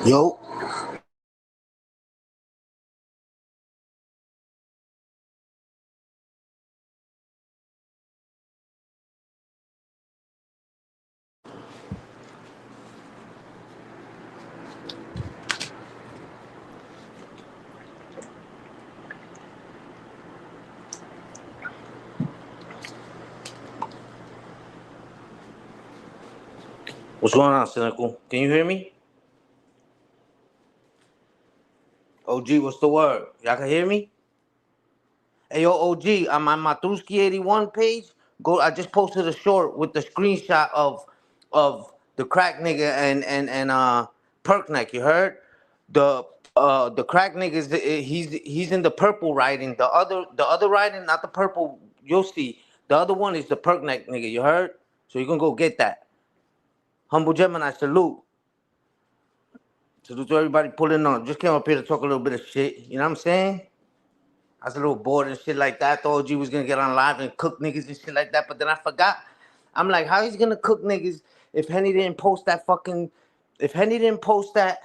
Yo, what's going on, Cynical? Can you hear me? OG, what's the word? Y'all can hear me? Hey, yo, OG, I'm on my Matruski81 page. Go. I just posted a short with the screenshot of the crack nigga and Perk neck. You heard? The crack nigga he's in the purple writing. The other writing, not the purple. You'll see. The other one is the Perk neck nigga. You heard? So you can go get that. Humble Gemini, salute. Salute to everybody pulling on. Just came up here to talk a little bit of shit. You know what I'm saying? I was a little bored and shit like that. Thought OG was gonna get on live and cook niggas and shit like that, but then I forgot. I'm like, how he's gonna cook niggas if Henny didn't post that fucking if Henny didn't post that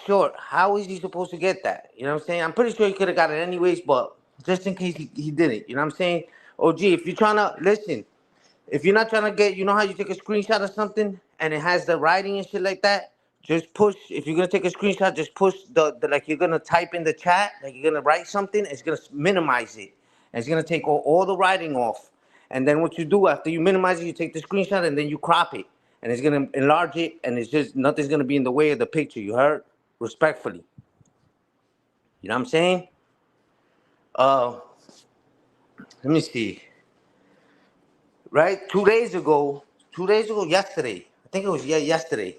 short, how is he supposed to get that? You know what I'm saying? I'm pretty sure he could have got it anyways, but just in case he didn't, you know what I'm saying? OG, if you're trying to listen, if you're not trying to get, you know how you take a screenshot of something and it has the writing and shit like that? Just push, if you're going to take a screenshot, just push the like you're going to type in the chat, like you're going to write something, it's going to minimize it. And it's going to take all the writing off. And then what you do after you minimize it, you take the screenshot and then you crop it. And it's going to enlarge it and it's just, nothing's going to be in the way of the picture, you heard? Respectfully. You know what I'm saying? Uh, Let me see. Right? 2 days ago, yesterday, I think it was yesterday,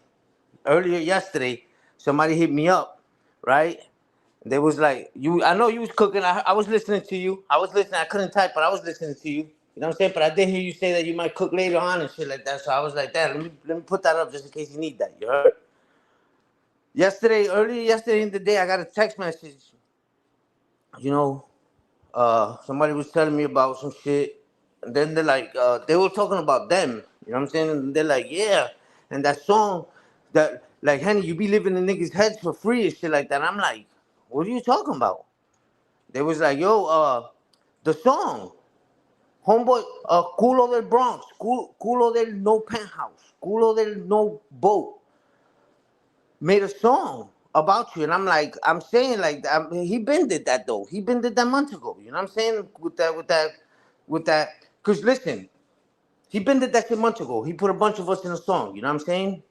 earlier yesterday, somebody hit me up, right? They was like, I know you was cooking. I was listening to you. I was listening. I couldn't type, but I was listening to you. You know what I'm saying? But I did hear you say that you might cook later on and shit like that. So I was like, that. Let me put that up just in case you need that. You heard? Earlier yesterday in the day, I got a text message. You know, somebody was telling me about some shit, and then they're like, they were talking about them. You know what I'm saying? And they're like, yeah, and that song, that like, Henny, you be living in niggas' heads for free and shit like that. I'm like, what are you talking about? They was like, yo, the song, homeboy, culo del Bronx, culo del no penthouse, culo del no boat, made a song about you, and I'm like, I'm saying like, he been did that though. He been did that months ago. You know what I'm saying? With that. Cause listen, he been did that shit months ago. He put a bunch of us in a song. You know what I'm saying?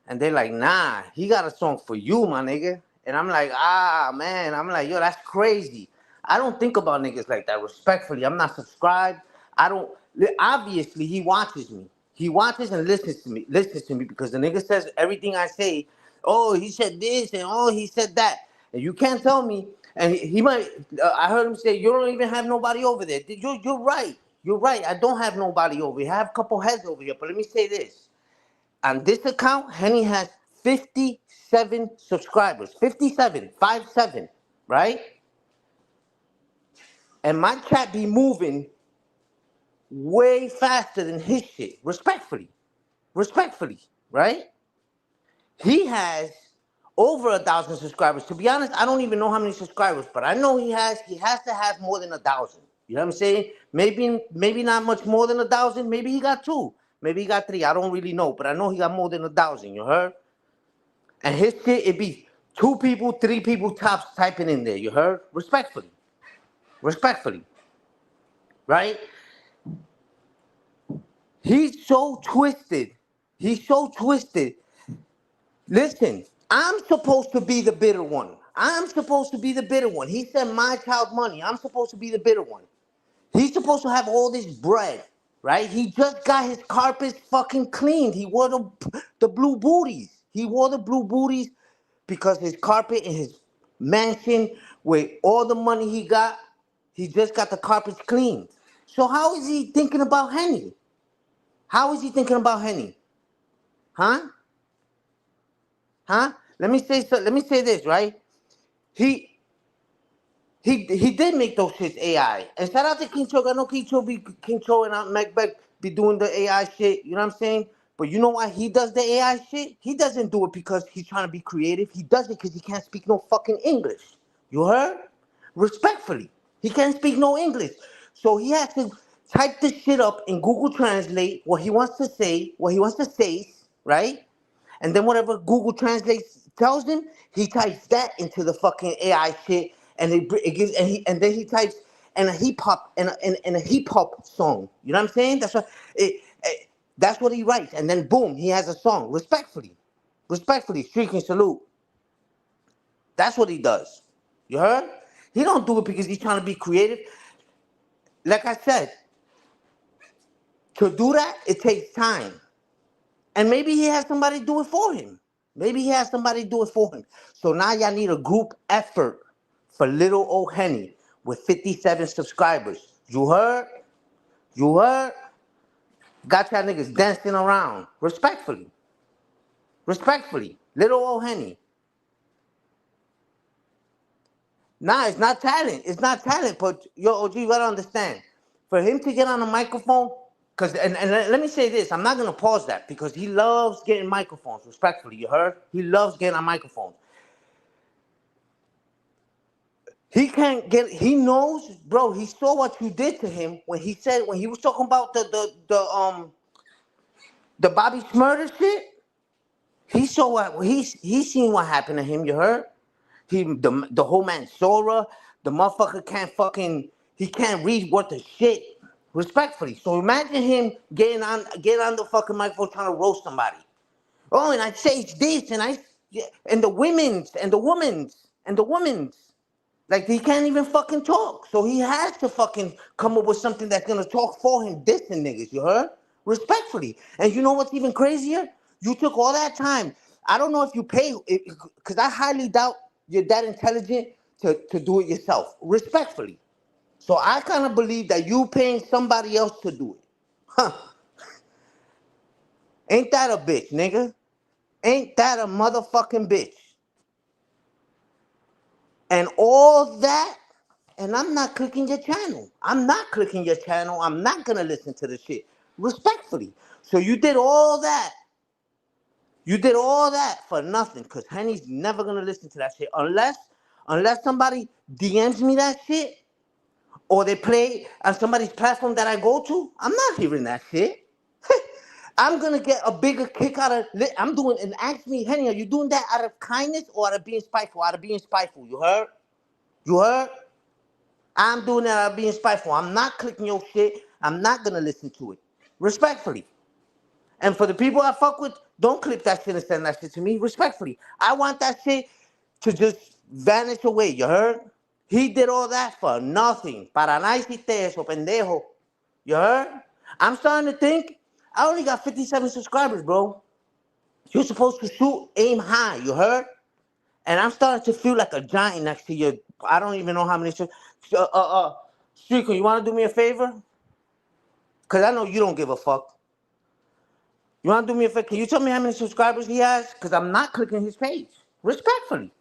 And they're like, nah, he got a song for you, my nigga. And I'm like, man. I'm like, yo, that's crazy. I don't think about niggas like that. Respectfully, I'm not subscribed. I don't. Obviously, he watches me. He watches and listens to me because the nigga says everything I say. Oh, he said this and oh, he said that. And you can't tell me. And he might. I heard him say, you don't even have nobody over there. You're right. You're right. I don't have nobody over here. I have a couple heads over here. But let me say this. On this account, Henny has 57 subscribers. 57, 57, right? And my chat be moving way faster than his shit. Respectfully, right? He has over 1,000 subscribers. To be honest, I don't even know how many subscribers, but I know he has to have more than 1,000. You know what I'm saying? Maybe not much more than 1,000. Maybe he got two. Maybe he got three. I don't really know, but I know he got more than 1,000. You heard? And his shit, it be 2 people, 3 people tops typing in there. You heard? Respectfully, right? He's so twisted. He's so twisted. Listen, I'm supposed to be the bitter one. I'm supposed to be the bitter one. He said my child money. I'm supposed to be the bitter one. He's supposed to have all this bread, right? He just got his carpets fucking cleaned. He wore the blue booties. He wore the blue booties because his carpet in his mansion, with all the money he just got the carpets cleaned. So how is he thinking about Henny? How is he thinking about Henny? Huh? Huh? Let me say so. Let me say this, right? He he did make those shits AI. And shout out to King Cho. I know King Cho and Macbeth be doing the AI shit. You know what I'm saying? But you know why he does the AI shit? He doesn't do it because he's trying to be creative. He does it because he can't speak no fucking English. You heard? Respectfully. He can't speak no English. So he has to type this shit up in Google Translate, what he wants to say, right? And then whatever Google Translate tells him, he types that into the fucking AI shit, and it gives and then he types and a hip hop and a hip hop song. You know what I'm saying? That's what he writes, and then boom, he has a song. Respectfully, streaking salute. That's what he does. You heard? He don't do it because he's trying to be creative. Like I said, to do that, it takes time. And maybe he has somebody do it for him. So now y'all need a group effort for little old Henny with 57 subscribers. You heard? You heard? Got y'all niggas dancing around. Respectfully. Little old Henny. Nah, it's not talent. But yo, OG, you gotta understand. For him to get on a microphone, and let me say this, I'm not gonna pause that because he loves getting microphones, respectfully, you heard? He loves getting on microphones. He knows, bro, he saw what you did to him when he was talking about the Bobby Shmurda shit. He saw he seen what happened to him, you heard? The whole man Sora, the motherfucker he can't read what the shit, respectfully. So imagine him getting on the fucking microphone trying to roast somebody. Oh, and I say this, and the women's. Like he can't even fucking talk. So he has to fucking come up with something that's gonna talk for him, dissing niggas, you heard? Respectfully. And you know what's even crazier? You took all that time. I don't know if you pay, because I highly doubt you're that intelligent to do it yourself. Respectfully. So I kind of believe that you paying somebody else to do it. Huh. Ain't that a bitch, nigga? Ain't that a motherfucking bitch? And all that, and I'm not clicking your channel. I'm not gonna listen to the shit. Respectfully. So you did all that. For nothing. Cause Henny's never gonna listen to that shit. Unless somebody DMs me that shit, or they play on somebody's platform that I go to, I'm not hearing that shit. I'm gonna get a bigger kick out of I'm doing and ask me, Henny, are you doing that out of kindness or out of being spiteful? Out of being spiteful, you heard? You heard? I'm doing that out of being spiteful. I'm not clicking your shit. I'm not gonna listen to it. Respectfully. And for the people I fuck with, don't click that shit and send that shit to me. Respectfully. I want that shit to just vanish away, you heard? He did all that for nothing. Para nada hiciste eso, pendejo. You heard? I'm starting to think, I only got 57 subscribers, bro. You're supposed to shoot, aim high, you heard? And I'm starting to feel like a giant next to you. I don't even know how many. Streaker, you want to do me a favor? Because I know you don't give a fuck. You want to do me a favor? Can you tell me how many subscribers he has? Because I'm not clicking his page. Respectfully.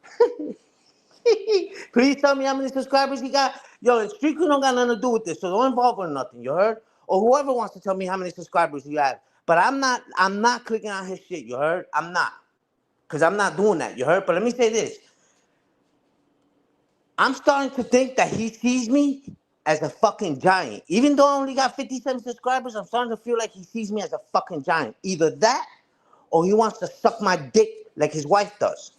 Please tell me how many subscribers he got. Yo, and Streaker don't got nothing to do with this, so don't involve her in nothing, you heard? Or whoever wants to tell me how many subscribers you have. But I'm not clicking on his shit, you heard? I'm not. Because I'm not doing that, you heard? But let me say this. I'm starting to think that he sees me as a fucking giant. Even though I only got 57 subscribers, I'm starting to feel like he sees me as a fucking giant. Either that, or he wants to suck my dick like his wife does.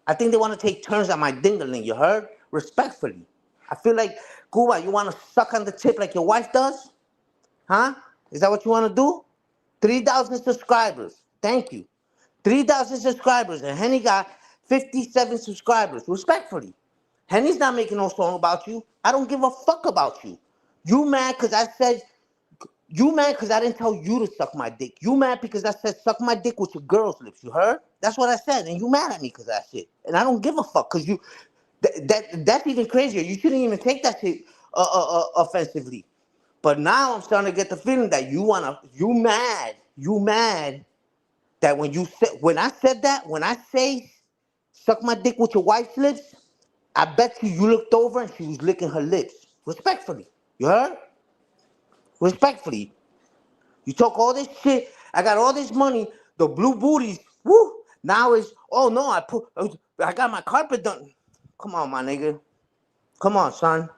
I think they want to take turns at my dingling, you heard? Respectfully. I feel like, Cuba, you want to suck on the tip like your wife does? Huh? Is that what you want to do? 3,000 subscribers. Thank you. 3,000 subscribers. And Henny got 57 subscribers. Respectfully. Henny's not making no song about you. I don't give a fuck about you. You mad because I said, you mad because I didn't tell you to suck my dick. You mad because I said suck my dick with your girl's lips. You heard? That's what I said. And you mad at me because of that shit. And I don't give a fuck because that's even crazier. You shouldn't even take that shit offensively. But now I'm starting to get the feeling that you mad that when I say suck my dick with your wife's lips, I bet you looked over and she was licking her lips. Respectfully. You heard? Respectfully. You talk all this shit I got all this money, the blue booties, woo. Now it's, oh no, I got my carpet done. Come on, my nigga. Come on, son.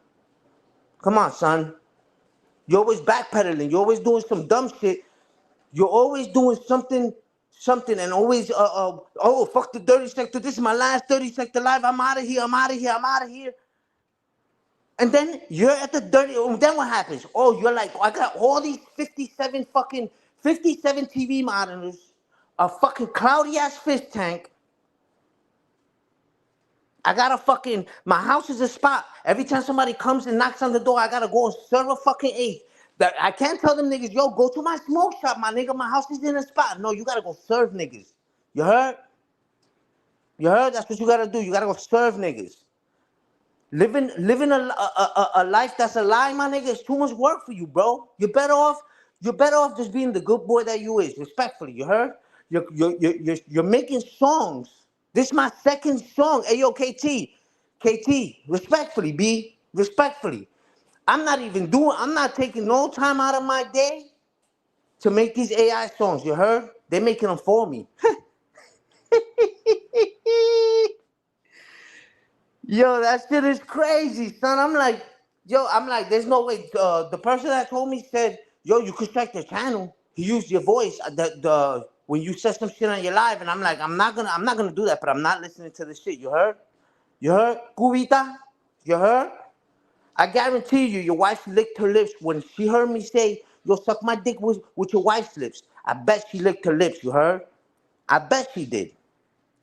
Come on, son. You're always backpedaling. You're always doing some dumb shit. You're always doing something, and always, oh, fuck the dirty sector. This is my last dirty sector live. I'm out of here. I'm out of here. I'm out of here. And then you're at the dirty. Then what happens? Oh, you're like, I got all these 57 TV monitors, a fucking cloudy ass fish tank. I gotta fucking, my house is a spot. Every time somebody comes and knocks on the door, I gotta go and serve a fucking eighth. That I can't tell them niggas, yo, go to my smoke shop, my nigga. My house is in a spot. No, you gotta go serve niggas. You heard? You heard? That's what you gotta do. You gotta go serve niggas. Living a life that's a lie, my nigga, is too much work for you, bro. You're better off just being the good boy that you is. Respectfully, you heard? You're making songs. This is my second song. Hey, yo, KT, respectfully, B, respectfully. I'm not taking no time out of my day to make these AI songs, you heard? They're making them for me. Yo, that shit is crazy, son. I'm like, there's no way. The person that told me said, yo, you could check the channel. He used your voice, the when you said some shit on your live, and I'm like, I'm not gonna do that, but I'm not listening to the shit. You heard? You heard? Cubita? You heard? I guarantee you, your wife licked her lips when she heard me say, yo, suck my dick with your wife's lips. I bet she licked her lips, you heard? I bet she did.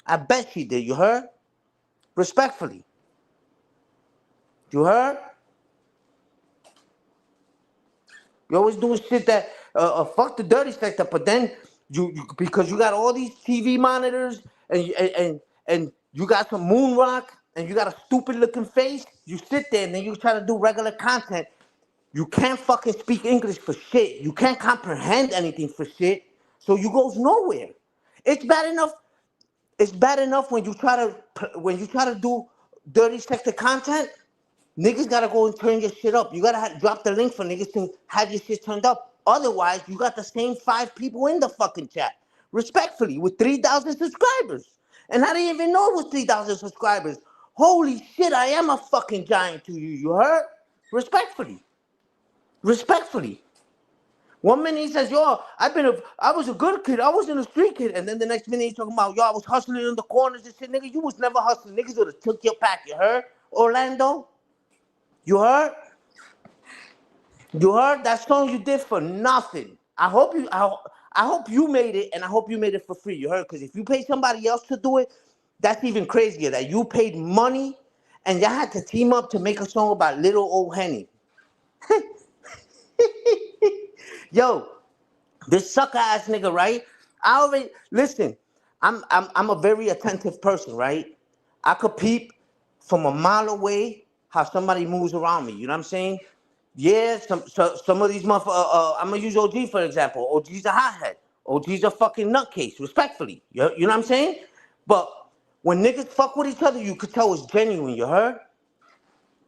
I bet she did, you heard? Respectfully. You heard? You always doing shit that, fuck the dirty sector, but then you because you got all these TV monitors and you got some moon rock and you got a stupid looking face, you sit there and then you try to do regular content. You can't fucking speak English for shit. You can't comprehend anything for shit. So you goes nowhere. It's bad enough. It's bad enough when you try to do dirty sector content. Niggas gotta go and turn your shit up. You gotta drop the link for niggas to have your shit turned up. Otherwise, you got the same 5 people in the fucking chat. Respectfully, with 3,000 subscribers. And I didn't even know it was 3,000 subscribers. Holy shit, I am a fucking giant to you. You heard? Respectfully. Respectfully. One minute he says, yo, I was a good kid. I wasn't a street kid. And then the next minute he's talking about, yo, I was hustling in the corners and shit. Nigga, you was never hustling. Niggas would have took your pack. You heard? Orlando? You heard? You heard that song you did for nothing. I hope you made it, and I hope you made it for free. You heard? Because if you pay somebody else to do it, that's even crazier. That you paid money, and y'all had to team up to make a song about little old Henny. Yo, this sucker ass nigga, right? I already listen. I'm a very attentive person, right? I could peep from a mile away how somebody moves around me. You know what I'm saying? Yeah, some of these motherfuckers. I'm gonna use OG for example. OG's a hothead. OG's a fucking nutcase. Respectfully, you know what I'm saying? But when niggas fuck with each other, you could tell it's genuine. You heard?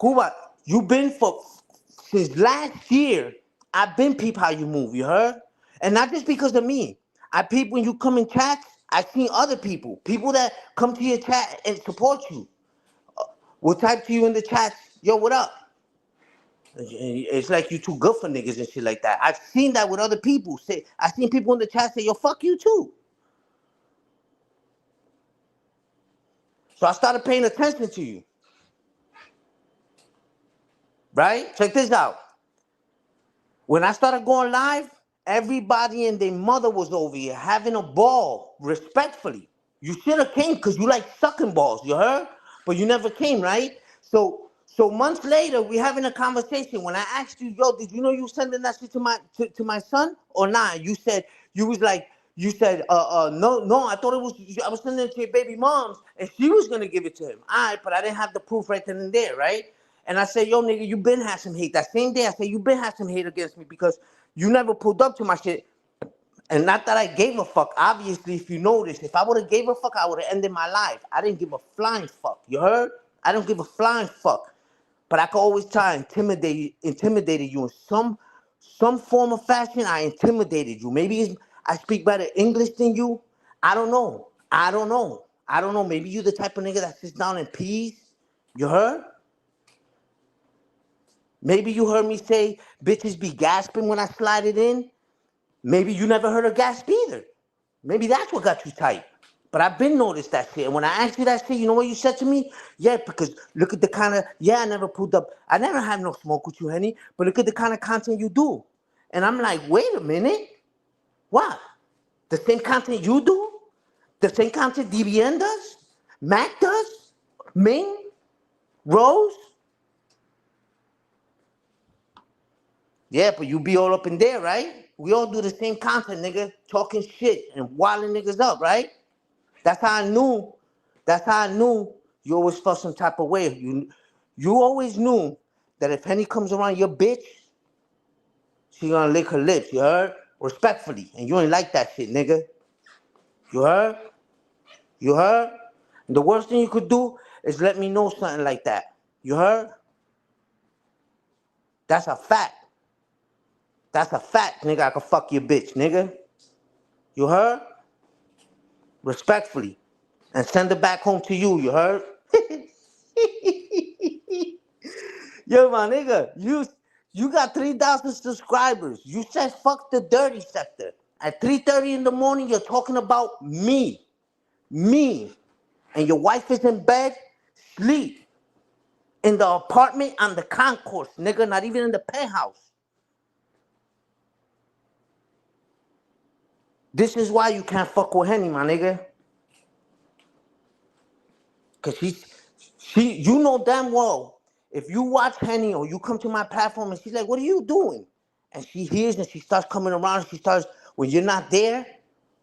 Cuba, you been for since last year. I've been peep how you move. You heard? And not just because of me. I peep when you come in chats. I seen other people that come to your chat and support you. Will type to you in the chat, yo, what up? It's like you too good for niggas and shit like that. I've seen that with other people. I seen people in the chat say, yo, fuck you too. So I started paying attention to you. Right? Check this out. When I started going live, everybody and their mother was over here having a ball, respectfully. You should have came because you like sucking balls, you heard? But you never came, right? So months later, we having a conversation. When I asked you, yo, did you know you were sending that shit to my son or not? You said no, I thought I was sending it to your baby mom's, and she was gonna give it to him. All right, but I didn't have the proof right then and there, right? And I said, yo, nigga, you been had some hate. That same day, I said, you been had some hate against me because you never pulled up to my shit. And not that I gave a fuck. Obviously, if you notice, if I would have gave a fuck, I would have ended my life. I didn't give a flying fuck. You heard? I don't give a flying fuck. But I could always try intimidated you in some form of fashion. I intimidated you. Maybe I speak better English than you. I don't know. I don't know. I don't know. Maybe you the type of nigga that sits down and pees. You heard? Maybe you heard me say bitches be gasping when I slide it in. Maybe you never heard a gasp either. Maybe that's what got you tight. But I've been noticed that shit. And when I asked you that shit, you know what you said to me? Yeah, because look at the kind of, I never pulled up. I never had no smoke with you, Henny. But look at the kind of content you do. And I'm like, wait a minute. What? The same content you do? The same content DBN does? Mac does? Ming? Rose? Yeah, but you be all up in there, right? We all do the same content, nigga. Talking shit and wilding niggas up, right? That's how I knew. That's how I knew you always felt some type of way. You always knew that if Henny comes around your bitch, she gonna lick her lips, you heard? Respectfully. And you ain't like that shit, nigga. You heard? You heard? And the worst thing you could do is let me know something like that. You heard? That's a fact. That's a fact, nigga. I can fuck your bitch, nigga. You heard? Respectfully. And send it back home to you, you heard? Yo, my nigga, you got 3,000 subscribers. You said fuck the dirty sector. At 3:30 in the morning, you're talking about me. Me. And your wife is in bed, sleep. In the apartment on the concourse, nigga, not even in the penthouse. This is why you can't fuck with Henny, my nigga. Cause you know damn well, if you watch Henny or you come to my platform and she's like, what are you doing? And she hears and she starts coming around and she starts, when you're not there,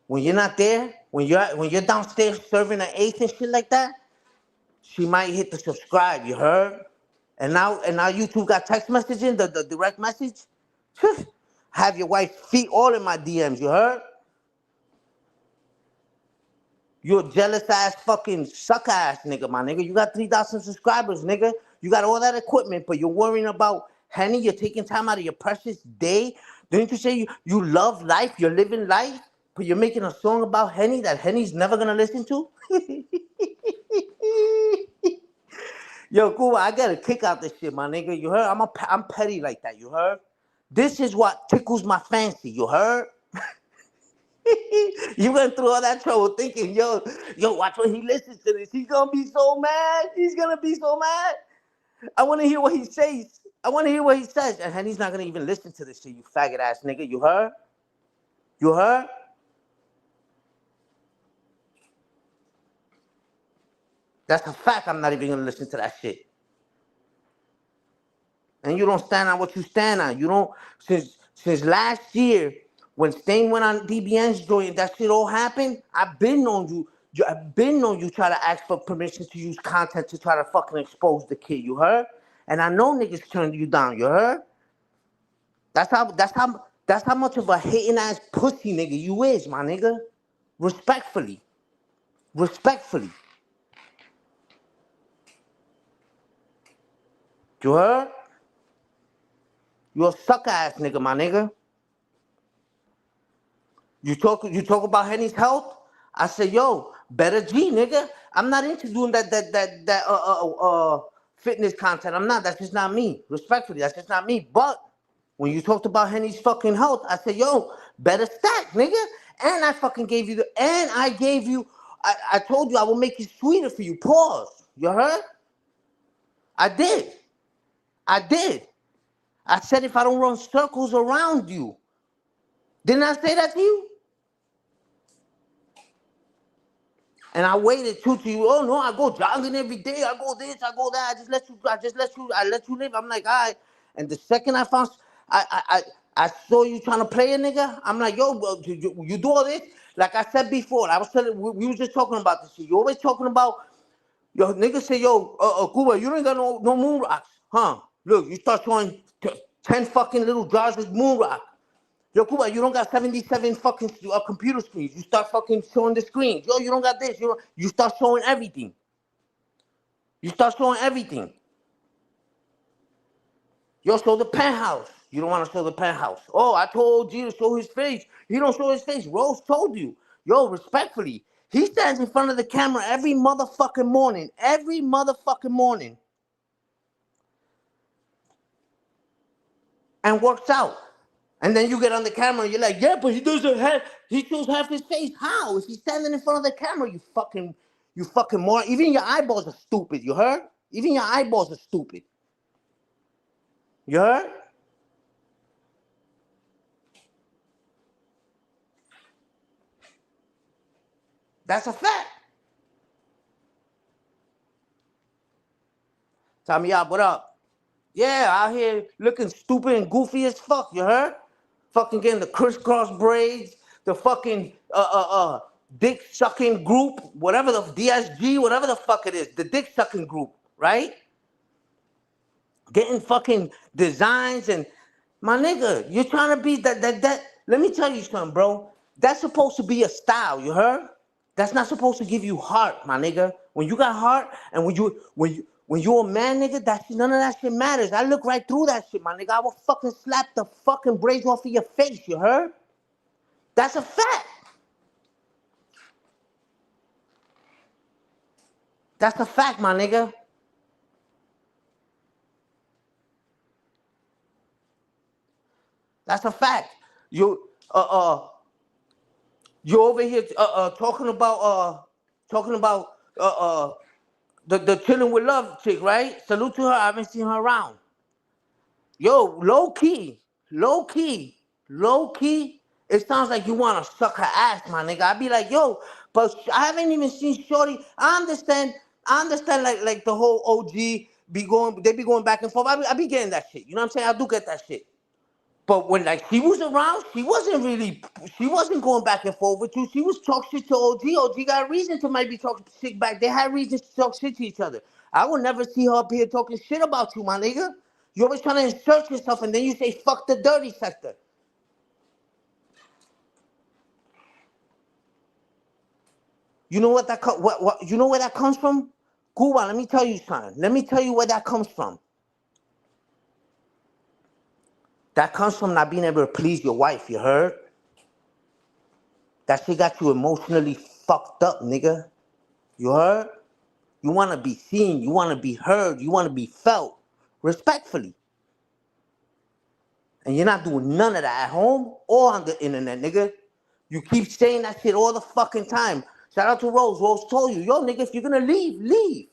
when you're downstairs serving an eighth and shit like that, she might hit the subscribe, you heard? And now YouTube got text messaging, the direct message. Have your wife's feet all in my DMs, you heard? You a jealous ass fucking suck ass nigga, my nigga. You got 3,000 subscribers, nigga. You got all that equipment, but you're worrying about Henny. You're taking time out of your precious day. Didn't you say you love life? You're living life, but you're making a song about Henny that Henny's never gonna listen to? Yo, cool. I got a kick out this shit, my nigga. You heard? I'm petty like that. You heard? This is what tickles my fancy. You heard? You went through all that trouble thinking, yo, watch when he listens to this. He's gonna be so mad. He's gonna be so mad. I want to hear what he says. I want to hear what he says. And he's not gonna even listen to this shit, you faggot ass nigga. You heard? You heard? That's a fact. I'm not even gonna listen to that shit. And you don't stand on what you stand on. You don't since last year when Stain went on DBN's joint, that shit all happened. I've been known you try to ask for permission to use content to try to fucking expose the kid. You heard? And I know niggas turned you down. You heard? That's how much of a hating ass pussy nigga you is, my nigga. Respectfully. Respectfully. You heard? You a suck ass nigga, my nigga. You talk about Henny's health. I say, yo, better G, nigga. I'm not into doing that fitness content. I'm not. That's just not me. Respectfully, that's just not me. But when you talked about Henny's fucking health, I said, yo, better stack, nigga. And I fucking gave you I told you I will make it sweeter for you. Pause. You heard? I did. I said if I don't run circles around you. Didn't I say that to you? And I waited till you. Oh no, I go jogging every day. I go this, I go that. I let you live. I'm like, all right. And the second I saw you trying to play a nigga, I'm like, yo, bro, you do all this? Like I said before, I was telling we were just talking about this shit. You always talking about, yo, niggas say, yo, Cuba, you ain't got no moon rocks, huh? Look, you start showing 10 fucking little jars of moon rock. Yo, Cuba, you don't got 77 fucking computer screens. You start fucking showing the screens. Yo, you don't got this. You start showing everything. You start showing everything. Yo, show the penthouse. You don't want to show the penthouse. Oh, I told OG to show his face. He don't show his face. Rose told you. Yo, respectfully, he stands in front of the camera every motherfucking morning. Every motherfucking morning. And works out. And then you get on the camera and you're like, yeah, but he shows half his face. How? Is he standing in front of the camera? You fucking moron. Even your eyeballs are stupid, you heard? Even your eyeballs are stupid. You heard? That's a fact. Tommy, what up? Yeah, out here looking stupid and goofy as fuck, you heard? Fucking getting the crisscross braids, the fucking dick sucking group, whatever the DSG, whatever the fuck it is, the dick sucking group, right? Getting fucking designs and my nigga, you're trying to be that. Let me tell you something, bro. That's supposed to be a style, you heard? That's not supposed to give you heart, my nigga. When you got heart and when you're a man, nigga, none of that shit matters. I look right through that shit, my nigga. I will fucking slap the fucking braids off of your face, you heard? That's a fact. That's a fact, my nigga. That's a fact. You over here talking about the chilling with love chick, right? Salute to her. I haven't seen her around. Yo, low key, low key, low key. It sounds like you wanna suck her ass, my nigga. I be like, yo, but I haven't even seen Shorty. I understand. Like the whole OG they be going back and forth. I be getting that shit. You know what I'm saying? I do get that shit. But when like she was around, she wasn't going back and forth with you. She was talking shit to OG. OG got a reason to maybe talk shit back. They had reasons to talk shit to each other. I would never see her up here talking shit about you, my nigga. You're always trying to insert yourself and then you say fuck the dirty sector. You know what you know where that comes from? Cuba, let me tell you something. Let me tell you where that comes from. That comes from not being able to please your wife, you heard? That shit got you emotionally fucked up, nigga. You heard? You want to be seen. You want to be heard. You want to be felt. Respectfully. And you're not doing none of that at home or on the internet, nigga. You keep saying that shit all the fucking time. Shout out to Rose. Rose told you, yo, nigga, if you're going to leave, leave.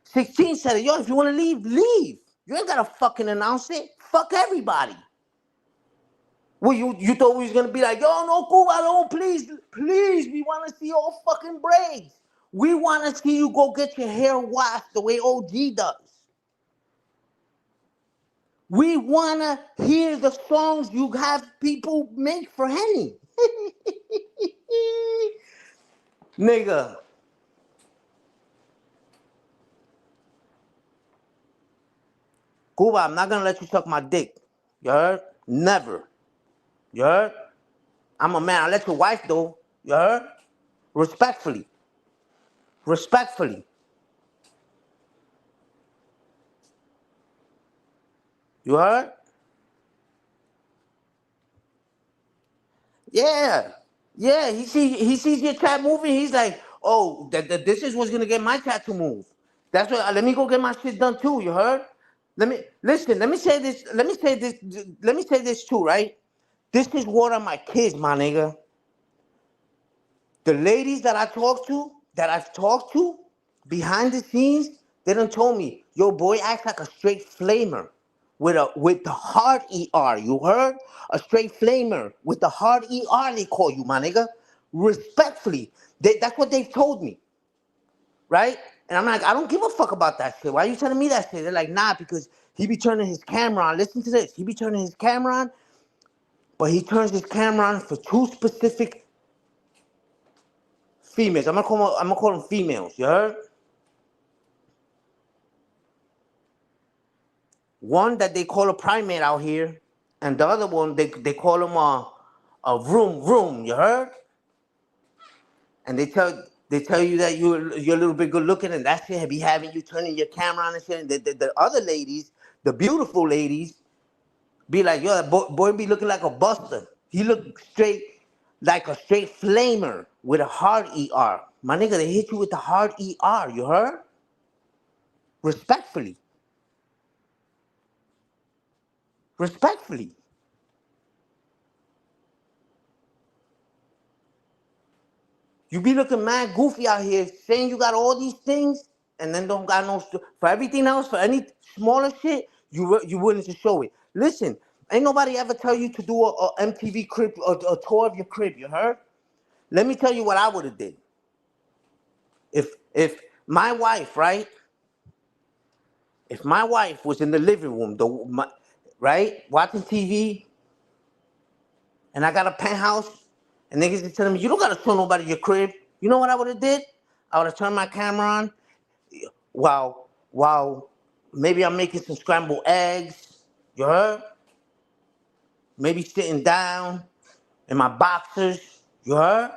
16 said it, yo, if you want to leave, leave. You ain't got to fucking announce it. Fuck everybody. Well, you thought we was gonna be like, yo, no, Cuba, no, please, we want to see all fucking braids. We want to see you go get your hair washed the way OG does. We want to hear the songs you have people make for Henny. Nigga. Cuba, I'm not gonna let you suck my dick. You heard? Never. You heard? I'm a man. I let your wife though. You heard? Respectfully. Respectfully. You heard? Yeah. Yeah. He sees your chat moving. He's like, oh, this is what's gonna get my chat to move. That's what. Let me go get my shit done too. You heard? Let me listen. Let me say this. Let me say this too. Right? This is one of my kids, my nigga. The ladies that I've talked to, behind the scenes, they done told me, yo, boy acts like a straight flamer with the hard ER. You heard? A straight flamer with the hard ER. They call you, my nigga. Respectfully, that's what they've told me, right? And I'm like, I don't give a fuck about that shit. Why are you telling me that shit? They're like, nah, because he be turning his camera on. Listen to this. He be turning his camera on, but he turns his camera on for two specific females. I'm gonna call them females. You heard? One that they call a primate out here, and the other one they call them a room. You heard? And they tell you that you're a little bit good looking, and that shit be having you turning your camera on and shit. And the other ladies, the beautiful ladies, Be like, yo, that boy be looking like a buster. He look straight, like a straight flamer with a hard ER. My nigga, they hit you with the hard ER, you heard? Respectfully. Respectfully. You be looking mad goofy out here saying you got all these things and then don't got no for everything else, for any smaller shit, you willing to show it. Listen, ain't nobody ever tell you to do a MTV crib, a tour of your crib, you heard? Let me tell you what I would have did. If my wife, right? If my wife was in the living room, right, watching TV, and I got a penthouse, and niggas is telling me, you don't gotta show nobody your crib. You know what I would have did? I would have turned my camera on while maybe I'm making some scrambled eggs. You heard? Maybe sitting down in my boxers. You heard?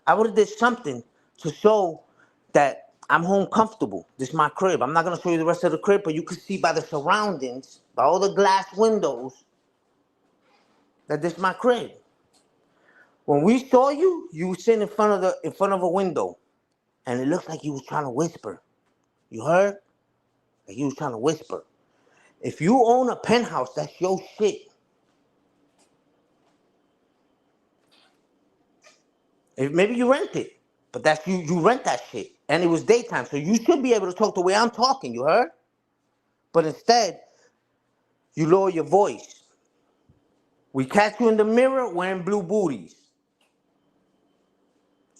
I would have did something to show that I'm home comfortable. This is my crib. I'm not gonna show you the rest of the crib, but you can see by the surroundings, by all the glass windows, that this is my crib. When we saw you, you were sitting in front of a window, and it looks like you was trying to whisper. You heard? Like you was trying to whisper. If you own a penthouse, that's your shit. Maybe you rent it, but that's you rent that shit. And it was daytime, so you should be able to talk the way I'm talking, you heard? But instead, you lower your voice. We catch you in the mirror wearing blue booties.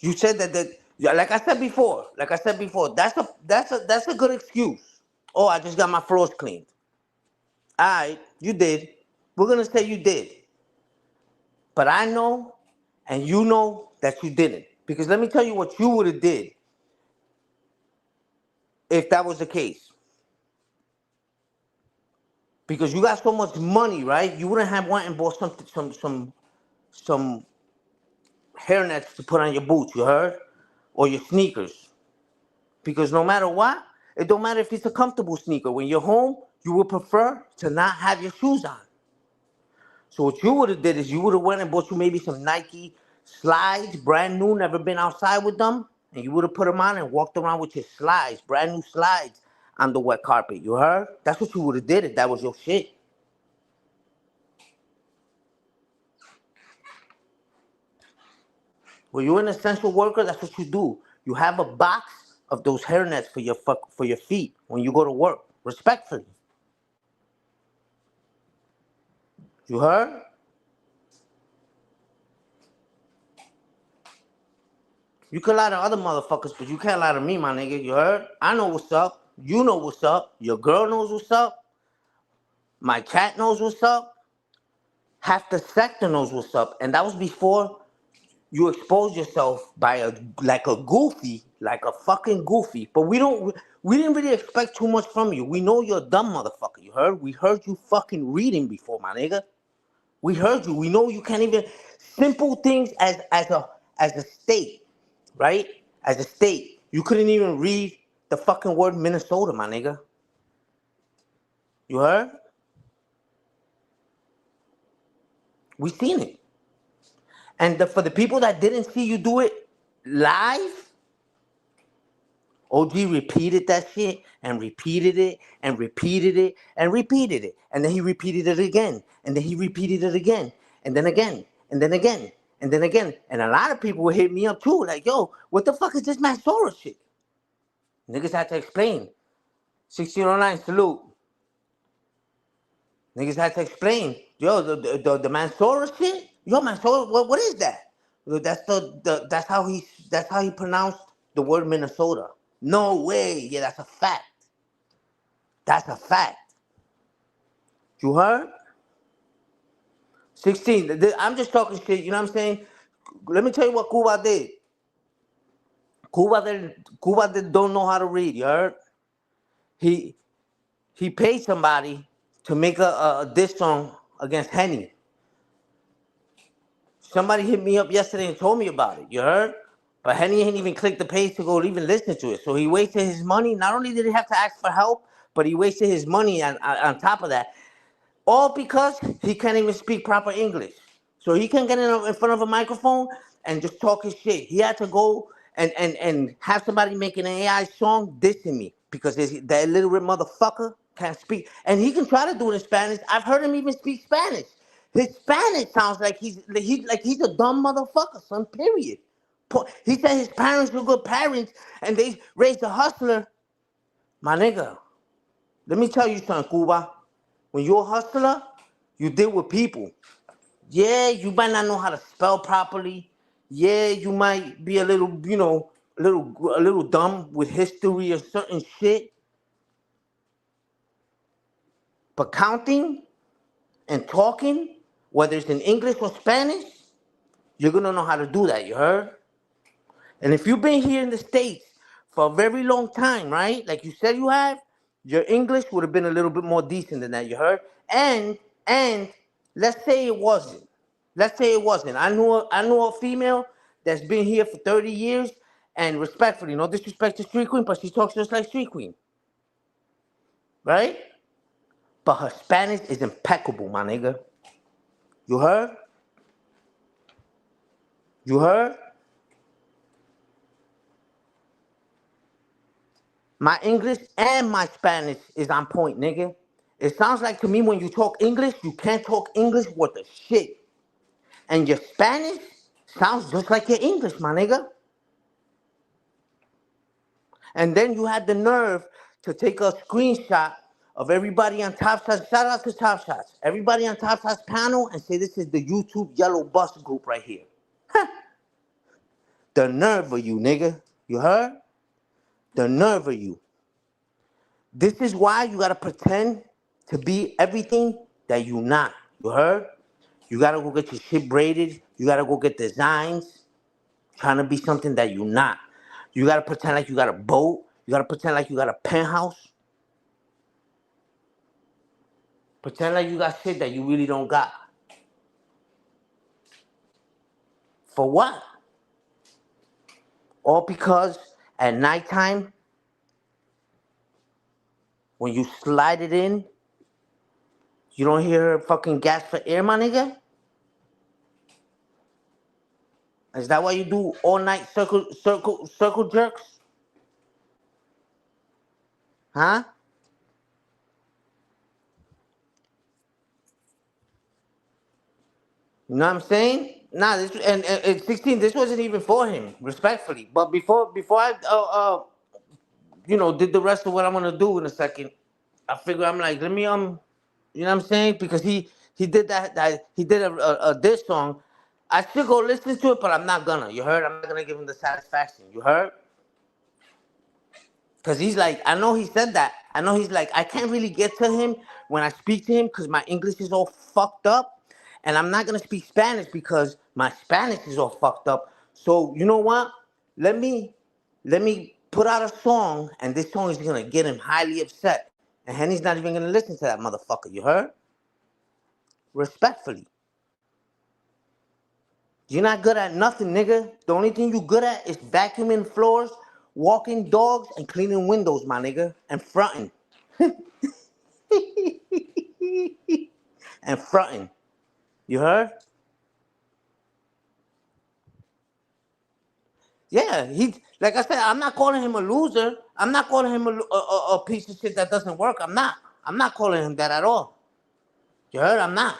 You said that like I said before, that's a good excuse. Oh, I just got my floors cleaned. All right, you did. We're gonna say you did. But I know, and you know that you didn't. Because let me tell you what you would have did if that was the case. Because you got so much money, right? You wouldn't have went and bought some hairnets to put on your boots, you heard? Or your sneakers. Because no matter what, it don't matter if it's a comfortable sneaker. When you're home, you would prefer to not have your shoes on. So what you would have did is you would have went and bought you maybe some Nike slides, brand new, never been outside with them, and you would have put them on and walked around with your slides, brand new slides on the wet carpet. You heard? That's what you would have did if that was your shit. When you're an essential worker, that's what you do. You have a box of those hairnets for your feet when you go to work. Respectfully. You heard? You can lie to other motherfuckers, but you can't lie to me, my nigga. You heard? I know what's up. You know what's up. Your girl knows what's up. My cat knows what's up. Half the sector knows what's up. And that was before you exposed yourself by a goofy, like a fucking goofy. But we didn't really expect too much from you. We know you're a dumb motherfucker. You heard? We heard you fucking reading before, my nigga. We heard you. We know you can't even simple things as a state, right? As a state, you couldn't even read the fucking word Minnesota, my nigga. You heard? We seen it. And for the people that didn't see you do it live, OG repeated that shit and repeated it and repeated it and repeated it. And then he repeated it again. And then he repeated it again. And then again. And then again. And then again. And a lot of people would hit me up too. Like, yo, what the fuck is this Mansoura shit? Niggas had to explain. 1609, salute. Niggas had to explain. Yo, the Mansoura shit? Yo, Mansoura, what is that? That's how he pronounced the word Minnesota. No way. Yeah, that's a fact. That's a fact. You heard? 16. I'm just talking shit, you know what I'm saying? Let me tell you what Cuba did. Cuba don't know how to read, you heard? He paid somebody to make a diss song against Henny. Somebody hit me up yesterday and told me about it, you heard? But Henny ain't even clicked the page to go even listen to it. So he wasted his money. Not only did he have to ask for help, but he wasted his money on top of that. All because he can't even speak proper English. So he can't get in front of a microphone and just talk his shit. He had to go and have somebody make an AI song dissing me because that illiterate motherfucker can't speak. And he can try to do it in Spanish. I've heard him even speak Spanish. His Spanish sounds like he's a dumb motherfucker, son, period. He said his parents were good parents and they raised a hustler. My nigga, let me tell you something, Cuba. When you're a hustler, you deal with people. Yeah, you might not know how to spell properly. Yeah, you might be a little, a little dumb with history or certain shit. But counting and talking, whether it's in English or Spanish, you're gonna know how to do that, you heard? And if you've been here in the States for a very long time, right? Like you said you have, your English would have been a little bit more decent than that, you heard? And let's say it wasn't. Let's say it wasn't. I knew a female that's been here for 30 years and respectfully, no disrespect to Street Queen, but she talks just like Street Queen. Right? But her Spanish is impeccable, my nigga. You heard? You heard? My English and my Spanish is on point, nigga. It sounds like to me when you talk English, you can't talk English worth a shit. And your Spanish sounds just like your English, my nigga. And then you had the nerve to take a screenshot of everybody on Top Shots. Shout out to Top Shots. Everybody on Top Shots panel and say this is the YouTube Yellow Bus group right here. The nerve of you, nigga. You heard? The nerve of you. This is why you gotta pretend to be everything that you not. You heard? You gotta go get your shit braided. You gotta go get designs. Trying to be something that you not. You gotta pretend like you got a boat. You gotta pretend like you got a penthouse. Pretend like you got shit that you really don't got. For what? All because at nighttime, when you slide it in, you don't hear her fucking gas for air, my nigga? Is that why you do all night circle jerks? Huh? You know what I'm saying? Nah, and 16. This wasn't even for him, respectfully. But before I did the rest of what I'm gonna do in a second, I figure I'm like, let me you know what I'm saying? Because he did that he did a diss song. I should go listen to it, but I'm not gonna. You heard? I'm not gonna give him the satisfaction. You heard? Because he's like, I know he said that. I know he's like, I can't really get to him when I speak to him because my English is all fucked up. And I'm not going to speak Spanish because my Spanish is all fucked up. So, you know what? Let me put out a song, and this song is going to get him highly upset. And Henny's not even going to listen to that motherfucker. You heard? Respectfully. You're not good at nothing, nigga. The only thing you good at is vacuuming floors, walking dogs, and cleaning windows, my nigga. And fronting. And fronting. You heard? Yeah, like I said, I'm not calling him a loser. I'm not calling him a piece of shit that doesn't work. I'm not. I'm not calling him that at all. You heard? I'm not.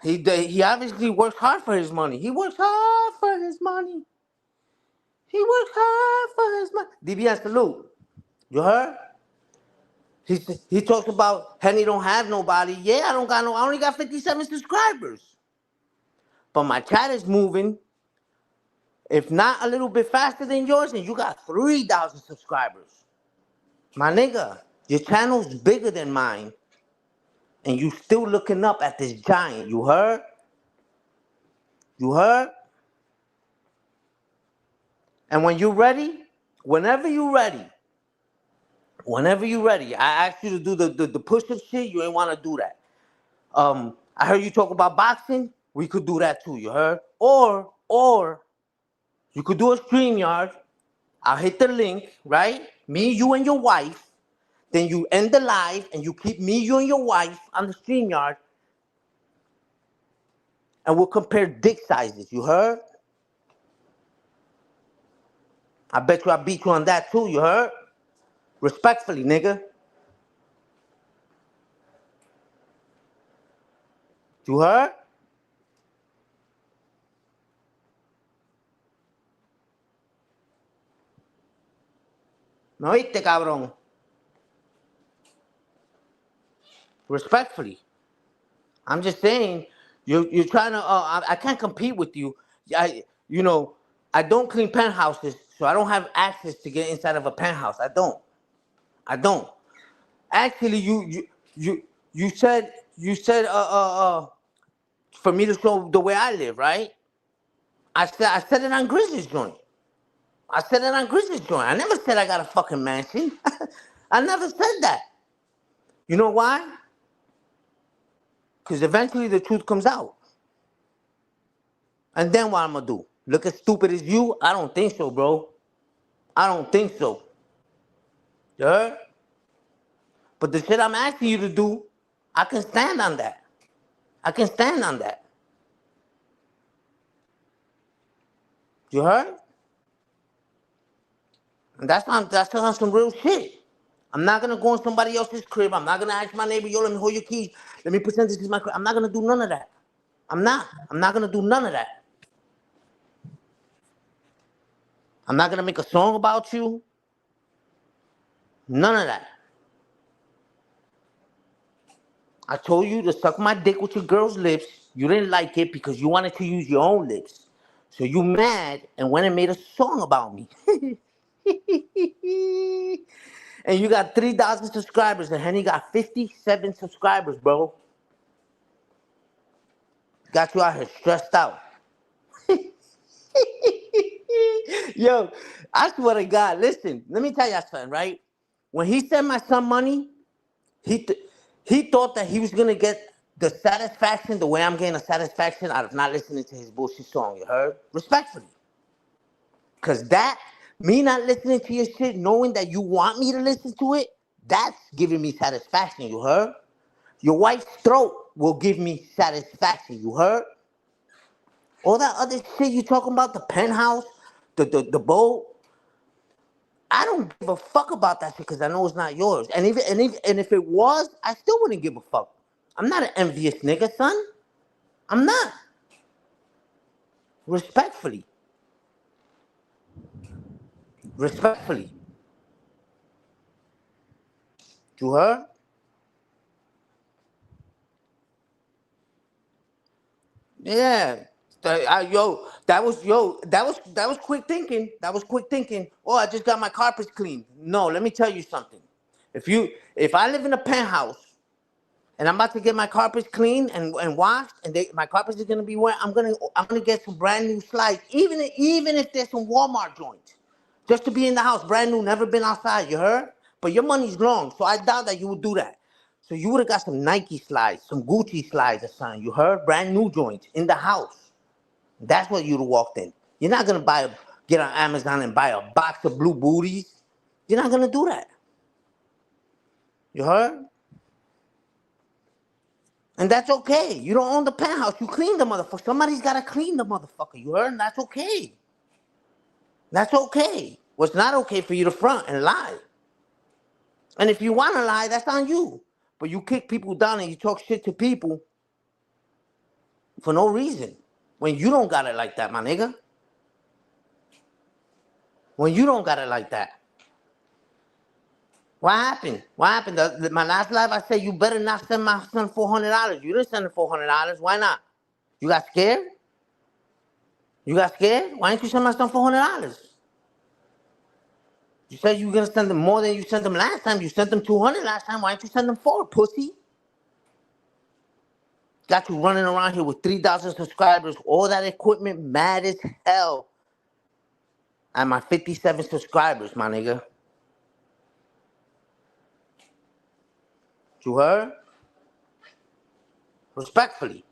He obviously works hard for his money. He works hard for his money. He works hard for his money. DBS salute. You heard? He talks about Henny don't have nobody. Yeah, I only got 57 subscribers. But my chat is moving. If not a little bit faster than yours, and you got 3,000 subscribers. My nigga, your channel's bigger than mine. And you still looking up at this giant. You heard? You heard? And when you're ready, whenever you're ready, I asked you to do the push-up shit, you ain't want to do that. I heard you talk about boxing, we could do that too, you heard? Or you could do a StreamYard. I'll hit the link, right? Me, you, and your wife. then you end the live and you keep me, you, and your wife on the StreamYard, and we'll compare dick sizes. You heard? I bet you I beat you on that too. You heard? Respectfully, nigga. You heard? No oíste, cabrón. Respectfully. I'm just saying, you're trying to. I can't compete with you. I don't clean penthouses, so I don't have access to get inside of a penthouse. I don't. Actually, you said for me to show the way I live, right? I said it on Grizzly's joint. I said it on Grizzly's joint. I never said I got a fucking mansion. I never said that. You know why? Because eventually the truth comes out. And then what I'm gonna do? Look as stupid as you? I don't think so, bro. I don't think so. You heard? But the shit I'm asking you to do, I can stand on that. I can stand on that. You heard? And that's on some real shit. I'm not gonna go in somebody else's crib. I'm not gonna ask my neighbor, yo, let me hold your keys. Let me pretend this is my crib. I'm not gonna do none of that. I'm not gonna do none of that. I'm not gonna make a song about you. None of that. I told you to suck my dick with your girl's lips. You didn't like it because you wanted to use your own lips. So you mad and went and made a song about me. And you got 3,000 subscribers and Henny got 57 subscribers, bro. Got you out here stressed out. Yo, I swear to God, listen, let me tell you something, right? When he sent my son money, he thought that he was gonna get the satisfaction the way I'm getting a satisfaction out of not listening to his bullshit song. You heard? Respectfully, cause me not listening to your shit, knowing that you want me to listen to it, that's giving me satisfaction. You heard? Your wife's throat will give me satisfaction. You heard? All that other shit you talking about, the penthouse, the boat. I don't give a fuck about that shit because I know it's not yours. And if it was, I still wouldn't give a fuck. I'm not an envious nigga, son. I'm not. Respectfully. Respectfully. You heard? Yeah. That was quick thinking. That was quick thinking. Oh, I just got my carpets cleaned. No, let me tell you something. If I live in a penthouse and I'm about to get my carpets cleaned and washed, and my carpets are gonna be wet, I'm gonna get some brand new slides, even if there's some Walmart joints, just to be in the house, brand new, never been outside. You heard? But your money's long, so I doubt that you would do that. So you would have got some Nike slides, some Gucci slides or something. You heard? Brand new joints in the house. That's what you'd have walked in. You're not gonna get on Amazon and buy a box of blue booties. You're not gonna do that. You heard? And that's okay. You don't own the penthouse. You clean the motherfucker. Somebody's got to clean the motherfucker. You heard? And that's okay. That's okay. What's not okay for you to front and lie. And if you want to lie, that's on you. But you kick people down and you talk shit to people for no reason. When you don't got it like that, my nigga. When you don't got it like that. What happened? What happened? My last live, I said, you better not send my son $400. You didn't send him $400. Why not? You got scared? You got scared? Why didn't you send my son $400? You said you were going to send them more than you sent them last time. You sent them $200 last time. Why didn't you send them $400, pussy? Got you running around here with 3,000 subscribers, all that equipment, mad as hell. And my 57 subscribers, my nigga. You heard? Respectfully.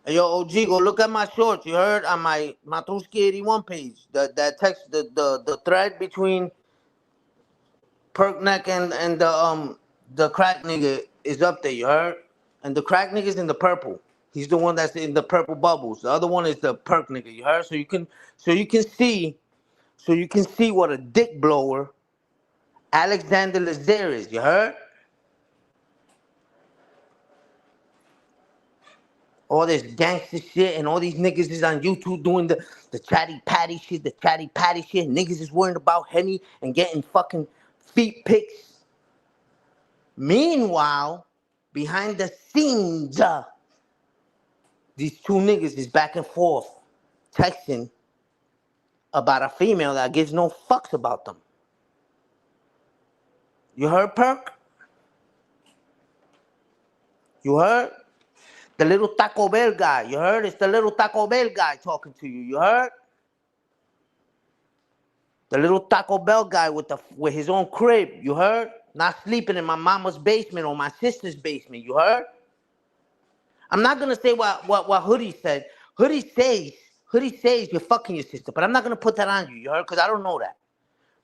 Hey, yo, OG, go look at my shorts. You heard? On my Matruski 81 page. That text, the thread between Perk neck and the crack nigga is up there, you heard? And the crack nigga's in the purple. He's the one that's in the purple bubbles. The other one is the perk nigga, you heard? So you can see what a dick blower Alexander Lazer is, you heard? All this gangster shit and all these niggas is on YouTube doing the chatty patty shit, the chatty patty shit. Niggas is worrying about Henny and getting fucking feet pics. Meanwhile, behind the scenes, these two niggas is back and forth texting about a female that gives no fucks about them. You heard, Perk? You heard? The little Taco Bell guy. You heard? It's the little Taco Bell guy talking to you. You heard? The little Taco Bell guy with his own crib. You heard? Not sleeping in my mama's basement or my sister's basement. You heard? I'm not gonna say what Hoodie said. Hoodie says you're fucking your sister, but I'm not gonna put that on you. You heard? Because I don't know that.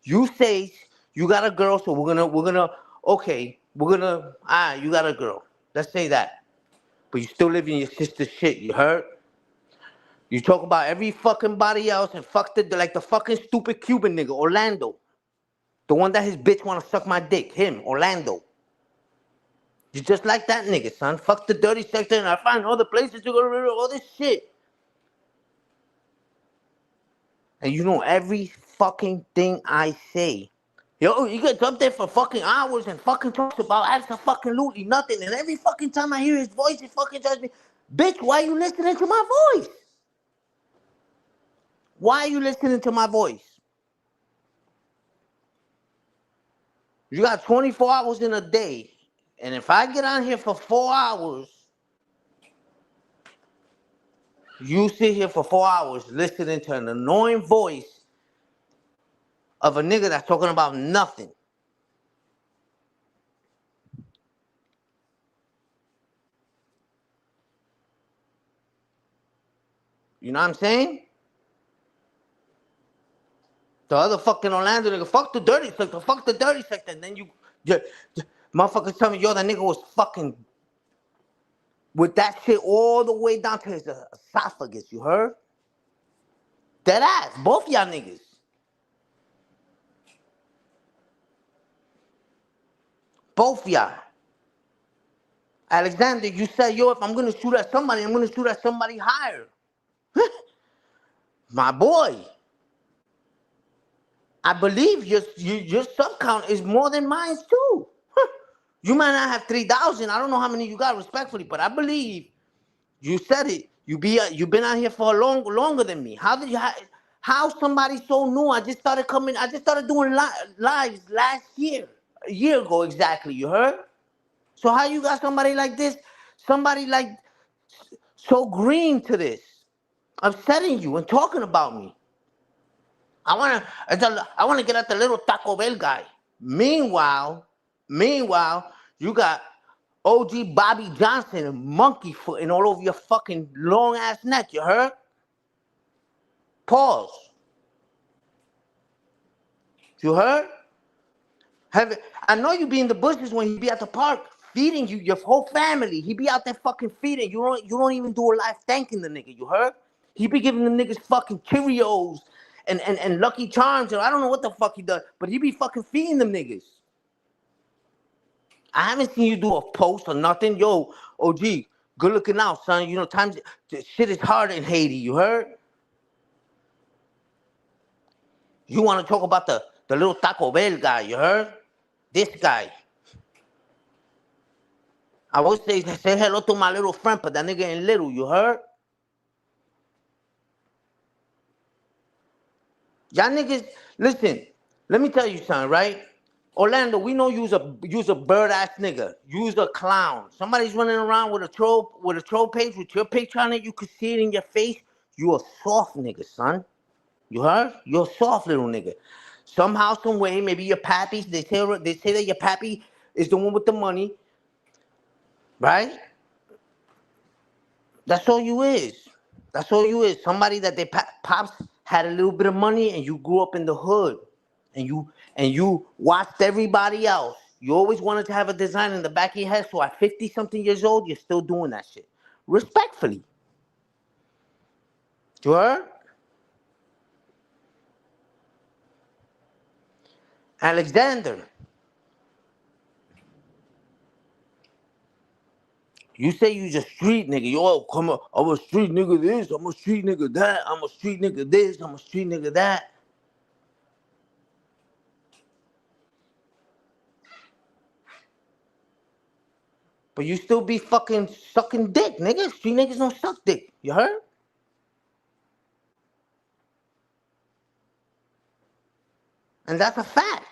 You say you got a girl, so we're gonna you got a girl. Let's say that. But you still live in your sister's shit, you heard? You talk about every fucking body else and fuck like the fucking stupid Cuban nigga, Orlando. The one that his bitch wanna suck my dick. Him, Orlando. You just like that nigga, son. Fuck the dirty sector and I find other places to go to all this shit. And you know every fucking thing I say. Yo, you get up there for fucking hours and fucking talks about absolutely nothing. And every fucking time I hear his voice, he fucking tells me, bitch, why are you listening to my voice? Why are you listening to my voice? You got 24 hours in a day. And if I get on here for 4 hours, you sit here for 4 hours listening to an annoying voice of a nigga that's talking about nothing. You know what I'm saying? The other fucking Orlando nigga, fuck the dirty sector. And then you motherfuckers tell me, yo, that nigga was fucking with that shit all the way down to his esophagus, you heard? Dead ass, both y'all niggas. Both y'all. Alexander, you said, yo, if I'm gonna shoot at somebody, I'm gonna shoot at somebody higher. My boy. I believe your sub count is more than mine too. You might not have 3,000. I don't know how many you got respectfully, but I believe you said it. You've been out here for longer than me. How somebody so new? I just started doing lives last year, a year ago exactly. You heard? So how you got somebody like this, somebody like so green to this, upsetting you and talking about me? I wanna get at the little Taco Bell guy. Meanwhile, you got OG Bobby Johnson and monkey footing all over your fucking long ass neck. You heard? Pause. You heard? I know you be in the bushes when he be at the park feeding you, your whole family. He be out there fucking feeding. You don't even do a live thanking the nigga. You heard? He be giving the niggas fucking Cheerios and Lucky Charms, or I don't know what the fuck he does, but he be fucking feeding them niggas. I haven't seen you do a post or nothing. Yo, OG, good looking out, son. You know, times shit is hard in Haiti. You heard? You want to talk about the little Taco Bell guy? You heard? This guy. I would say hello to my little friend, but that nigga ain't little. You heard? Y'all niggas, listen. Let me tell you something, right? Orlando, we know you's a bird ass nigga. You's a clown. Somebody's running around with a troll page with your picture on it. You could see it in your face. You a soft nigga, son. You heard? You're a soft little nigga. Somehow, some way, maybe your pappy. They say that your pappy is the one with the money, right? That's all you is. That's all you is. Somebody that they pops had a little bit of money, and you grew up in the hood. and you watched everybody else. You always wanted to have a design in the back of your head. So at 50 something years old, you're still doing that shit. Respectfully. You heard? Alexander, you say you just street nigga. Yo, come on. I'm a street nigga this. I'm a street nigga that. I'm a street nigga this. I'm a street nigga that. But you still be fucking sucking dick, nigga. Street niggas don't suck dick. You heard? And that's a fact.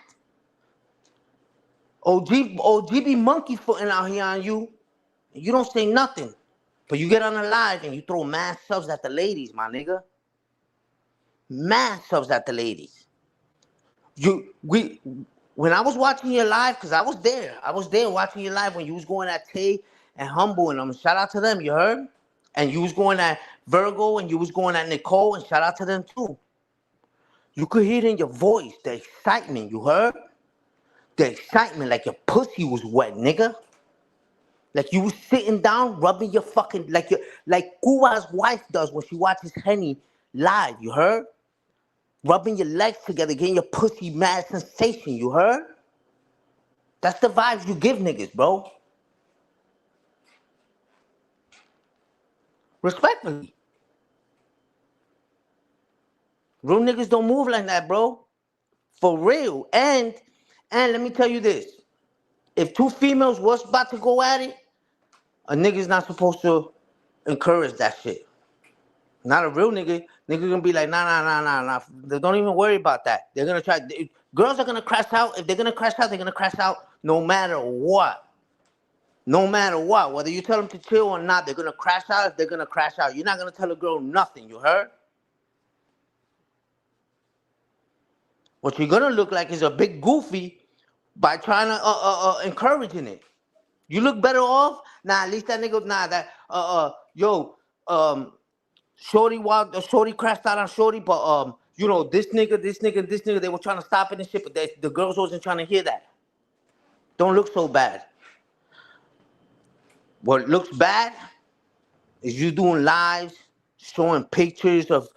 OG be monkey footing out here on you. And you don't say nothing. But you get on a live and you throw mad subs at the ladies, my nigga. Mad subs at the ladies. When I was watching your live, because I was there watching your live when you was going at Tay and Humble and them. Shout out to them, you heard? And you was going at Virgo and you was going at Nicole, and shout out to them too. You could hear it in your voice, the excitement, you heard? The excitement, like your pussy was wet, nigga. Like you was sitting down, rubbing your fucking, like Kuwa's wife does when she watches Henny live, you heard? Rubbing your legs together, getting your pussy mad sensation, you heard? That's the vibes you give niggas, bro. Respectfully. Real niggas don't move like that, bro. For real. And let me tell you this. If two females was about to go at it, a nigga's not supposed to encourage that shit. Not a real nigga. Nigga gonna be like, nah. They don't even worry about that. They're gonna try. Girls are gonna crash out. If they're gonna crash out, they're gonna crash out no matter what. No matter what. Whether you tell them to chill or not, they're gonna crash out if they're gonna crash out. You're not gonna tell a girl nothing, you heard? What you're gonna look like is a big goofy by trying to encouraging it. You look better off. Nah, at least that nigga. Nah, that Shorty crashed out on Shorty, but this nigga, they were trying to stop it and shit, but the girls wasn't trying to hear that. Don't look so bad. What looks bad is you doing lives, showing pictures of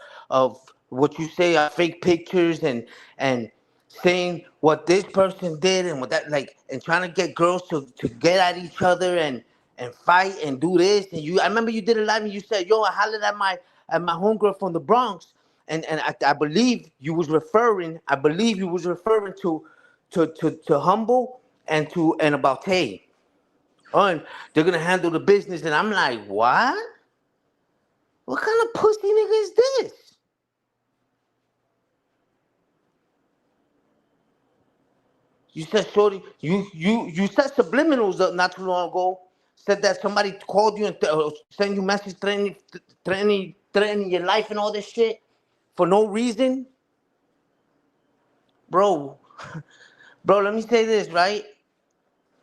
what you say are fake pictures and saying what this person did and what that and trying to get girls to get at each other and fight and do this. And I remember you did a live and you said, yo, I hollered at my homegirl from the Bronx, and I believe you was referring to Humble and about Tay. Oh, and they're gonna handle the business, and I'm like, what? What kind of pussy nigga is this? You said Shorty, you said subliminals not too long ago. Said that somebody called you and sent you message threatening your life and all this shit for no reason, bro. Bro, let me say this, right?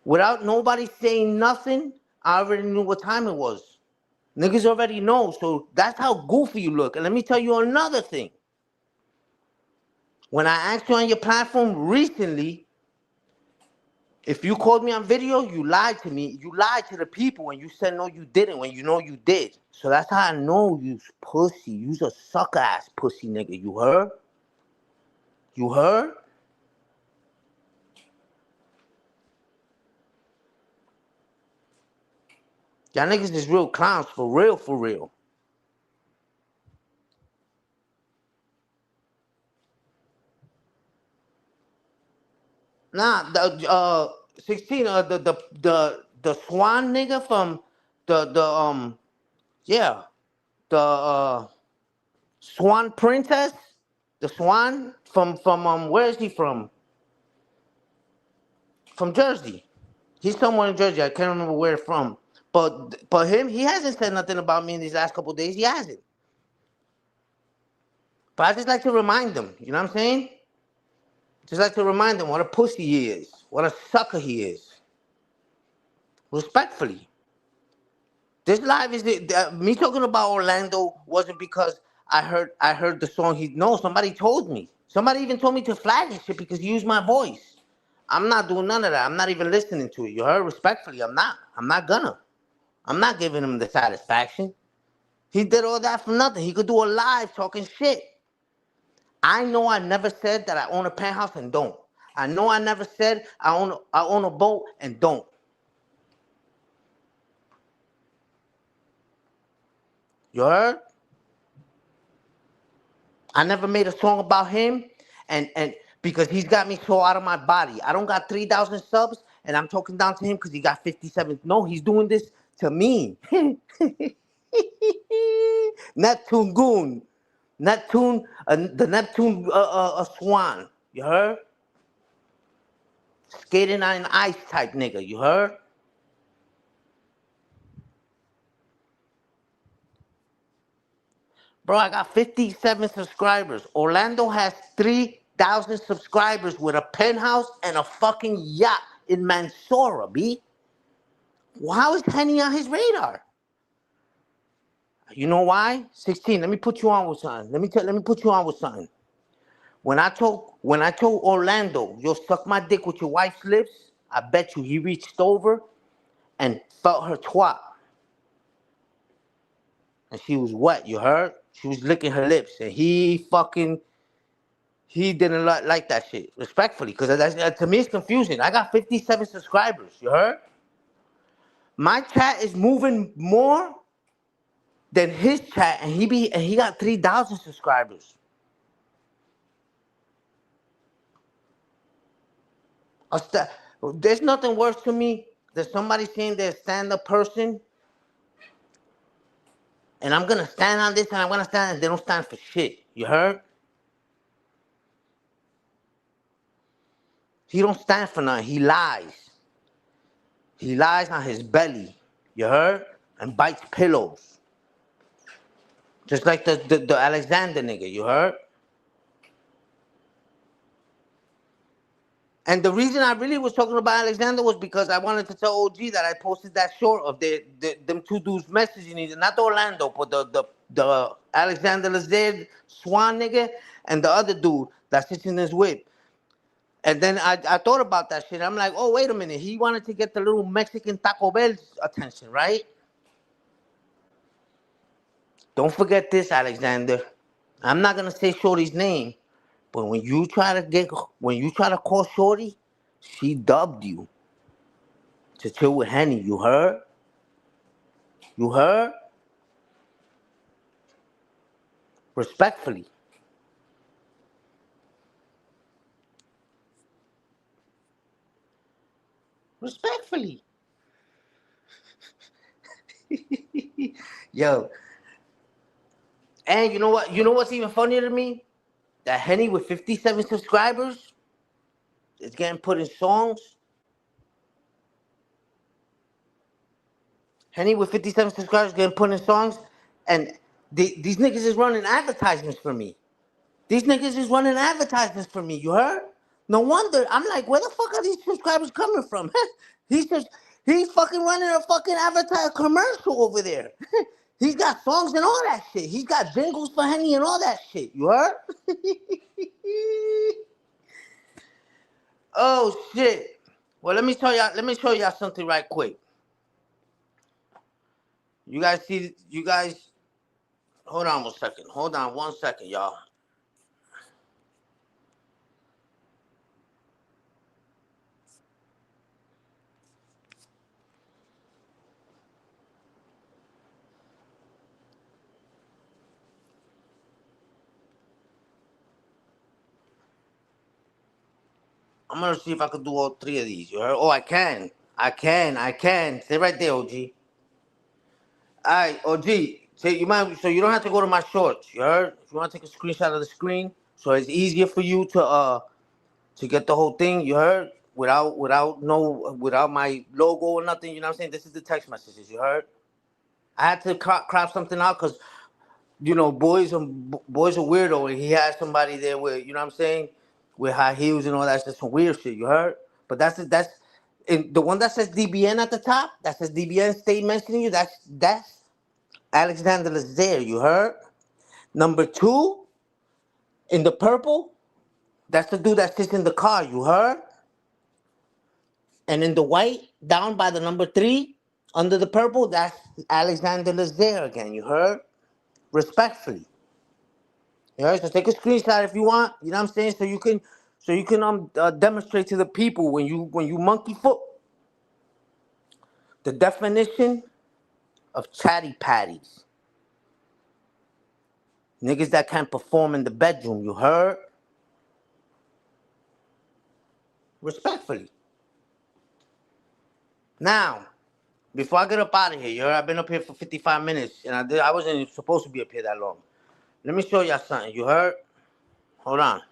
Without nobody saying nothing, I already knew what time it was. Niggas already know, so that's how goofy you look. And let me tell you another thing. When I asked you on your platform recently, if you called me on video, you lied to me. You lied to the people and you said no, you didn't when you know you did. So that's how I know you's pussy. You's a sucker ass pussy nigga. You heard? You heard? Y'all niggas is real clowns, for real, for real. Nah, the 16, the Swan nigga from the yeah, the Swan Princess, the Swan from where is he from? From Jersey. He's somewhere in Jersey. I can't remember where from. But him, he hasn't said nothing about me in these last couple of days. He hasn't. But I just like to remind them. You know what I'm saying? Just like to remind them what a pussy he is, what a sucker he is. Respectfully. This live is me talking about Orlando wasn't because I heard the song. Somebody told me. Somebody even told me to flag this shit because you use my voice. I'm not doing none of that. I'm not even listening to it. You heard? Respectfully, I'm not. I'm not gonna. I'm not giving him the satisfaction. He did all that for nothing. He could do a live talking shit. I know I never said that I own a penthouse and don't. I know I never said I own a boat and don't. You heard? I never made a song about him, and because he's got me so out of my body. I don't got 3,000 subs, and I'm talking down to him because he got 57. No, he's doing this to me. Neptune Goon. Neptune, the Neptune Swan. You heard? Skating on ice type nigga. You heard? Bro, I got 57 subscribers. Orlando has 3,000 subscribers with a penthouse and a fucking yacht in Mansoura, B. Well, how is Henny on his radar? You know why? 16. Let me put you on with something. Let me put you on with something. When I told Orlando, you'll suck my dick with your wife's lips, I bet you he reached over and felt her twat. And she was wet, you heard? She was licking her lips. And he didn't like that shit, respectfully, because to me it's confusing. I got 57 subscribers, you heard? My chat is moving more than his chat, and he got 3,000 subscribers. There's nothing worse to me than somebody saying they're a stand-up person, and I'm gonna stand on this and I'm gonna stand, and they don't stand for shit. You heard? He don't stand for nothing. He lies. He lies on his belly. You heard? And bites pillows. Just like the Alexander nigga. You heard? And the reason I really was talking about Alexander was because I wanted to tell OG that I posted that short of them two dudes messaging each other, not the Orlando, but the Alexander Lazard Swan nigga and the other dude that sits in his whip. And then I thought about that shit. I'm like, oh, wait a minute. He wanted to get the little Mexican Taco Bell's attention, right? Don't forget this, Alexander. I'm not gonna say Shorty's name, but when you try to call Shorty, she dubbed you to chill with Henny. You heard? You heard? Respectfully. Respectfully. Yo. And you know what? You know what's even funnier to me? That Henny with 57 subscribers is getting put in songs. Henny with 57 subscribers getting put in songs. And these niggas is running advertisements for me. These niggas is running advertisements for me. You heard? No wonder. I'm like, where the fuck are these subscribers coming from? he's fucking running a fucking advertise commercial over there. He's got songs and all that shit. He's got jingles for Henny and all that shit. You heard? Oh shit. Well, let me show y'all something right quick. You guys hold on 1 second. Hold on 1 second, y'all. I'm gonna see if I can do all three of these. You heard? Oh, I can. Stay right there, OG. Alright, OG. So you don't have to go to my shorts. You heard? If you want to take a screenshot of the screen, so it's easier for you to get the whole thing. You heard? Without my logo or nothing. You know what I'm saying? This is the text messages. You heard? I had to crop something out because boys are weirdo, and he had somebody there with, you know what I'm saying, with high heels and all that. That's some weird shit. You heard? But that's and the one that says DBN at the top. That says DBN. Stay mentioning you. That's Alexander Lazare. You heard? Number 2 in the purple. That's the dude that sits in the car, you heard? And in the white, down by the number 3, under the purple, that's Alexander Lazaire again, you heard? Respectfully. You heard? So take a screenshot if you want, you know what I'm saying? So you can demonstrate to the people when you monkey foot the definition of chatty patties. Niggas that can't perform in the bedroom, you heard? Respectfully. Now, before I get up out of here, you heard? I've been up here for 55 minutes, and I wasn't supposed to be up here that long. Let me show y'all something, you heard? Hold on.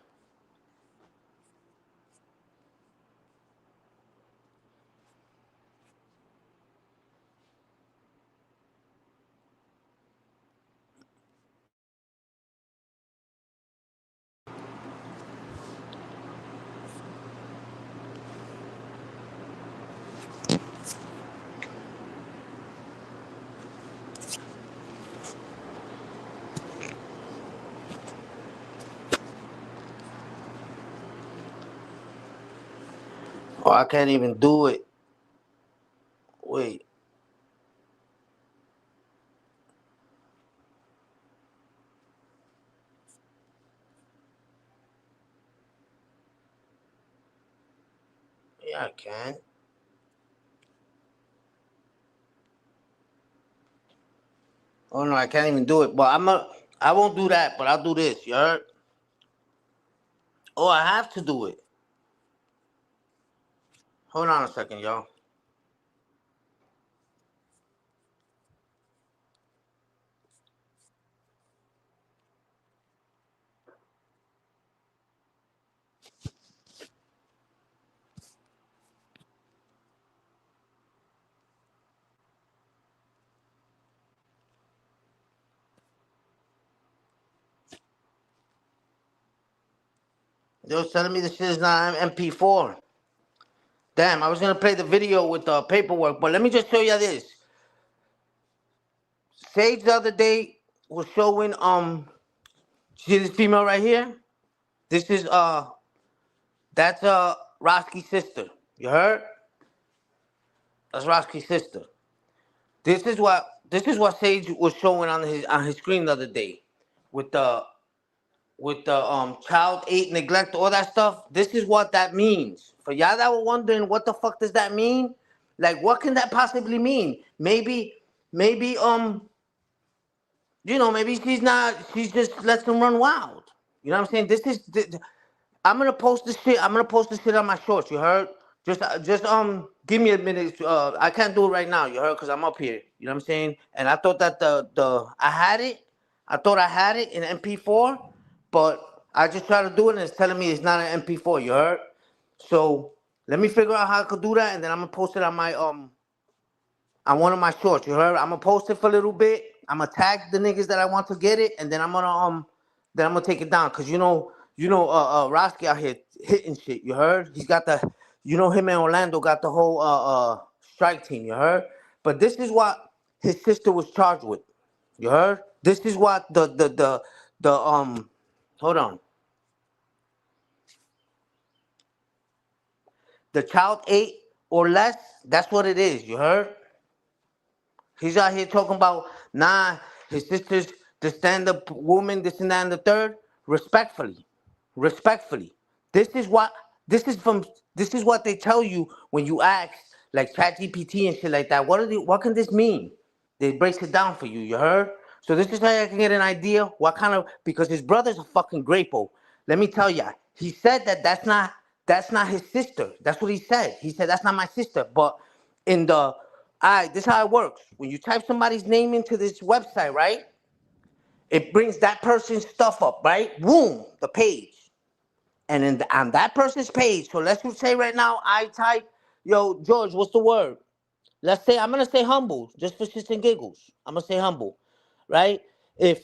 Oh, I can't even do it. Wait. Yeah, I can. Oh no, I can't even do it. But I won't do that, but I'll do this, you heard? Oh, I have to do it. Hold on a second, y'all. They was telling me this shit is not MP4. Damn, I was gonna play the video with the paperwork, but let me just show you this. Sage the other day was showing see this female right here? This is that's Roski's sister. You heard? That's Roski's sister. This is what Sage was showing on his screen the other day with the child ate neglect, all that stuff. This is what that means. For y'all that were wondering what the fuck does that mean? Like what can that possibly mean? Maybe maybe she just lets them run wild. You know what I'm saying? I'm gonna post this shit. I'm gonna post this shit on my shorts. You heard? Just give me a minute. I can't do it right now. You heard? Cause I'm up here. You know what I'm saying? And I thought that the I had it. I thought I had it in MP4, but I just tried to do it and it's telling me it's not an MP4. You heard? So let me figure out how I could do that, and then I'm gonna post it on one of my shorts. You heard? I'm gonna post it for a little bit. I'm gonna tag the niggas that I want to get it, and then I'm gonna take it down. Cause Roski out here hitting shit. You heard? He's got him and Orlando got the whole strike team. You heard? But this is what his sister was charged with. You heard? This is what the hold on. The child 8 or less. That's what it is. You heard? He's out here talking about his sister's the stand-up woman, this and that and the third. Respectfully, respectfully, this is what this is what they tell you when you ask like ChatGPT and shit like that. What can this mean? They breaks it down for you. You heard? So this is how I can get an idea what kind of because his brother's a fucking grapo. Let me tell ya. He said that that's not his sister. That's what he said. He said that's not my sister. But in the this is how it works. When you type somebody's name into this website, right? It brings that person's stuff up, right? Boom, the page. And on that person's page, so let's just say right now I type, yo, George, what's the word? Let's say I'm gonna say humble, just for shits and giggles. I'm gonna say humble, right? If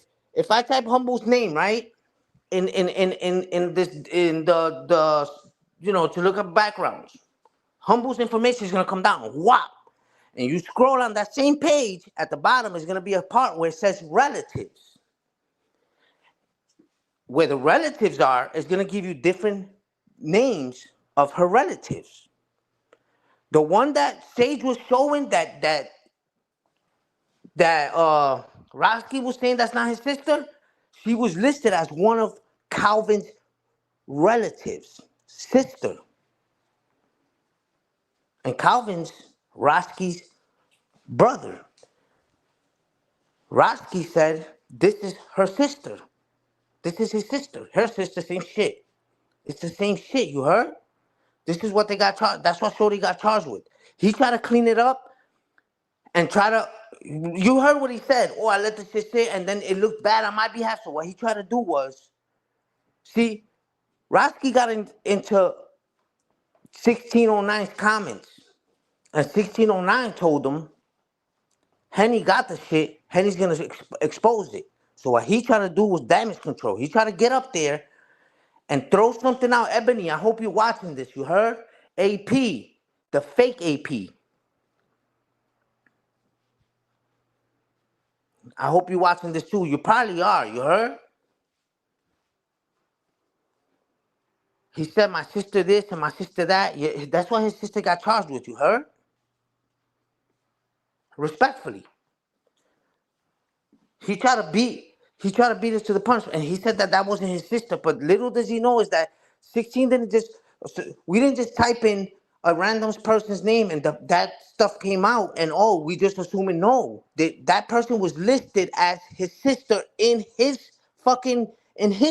I type humble's name, right, in the to look up backgrounds, humble's information is gonna come down. Wow. And you scroll on that same page, at the bottom is gonna be a part where it says relatives. where the relatives are is gonna give you different names of her relatives. The one that Sage was showing that Roski was saying that's not his sister, she was listed as one of Calvin's relatives, sister. And Calvin's Roski's brother. Roski said, this is her sister. This is his sister. Her sister, same shit. It's the same shit, you heard? This is what they got charged. That's what Shorty got charged with. He tried to clean it up and try to. You heard what he said. Oh, I let the shit sit, and then it looked bad on my behalf. So what he tried to do was, see, Roski got into 1609's comments, and 1609 told him, Henny got the shit. Henny's gonna expose it. So what he tried to do was damage control. He tried to get up there and throw something out. Ebony, I hope you're watching this. You heard? AP, the fake AP. I hope you're watching this too. You probably are. You heard? He said my sister this and my sister that. Yeah, that's what his sister got charged with. You heard? Respectfully. He tried to beat us to the punch, and he said that that wasn't his sister. But little does he know is that 16 didn't just, we didn't just type in a random person's name and that stuff came out, and oh, we just assuming no. That person was listed as his sister in his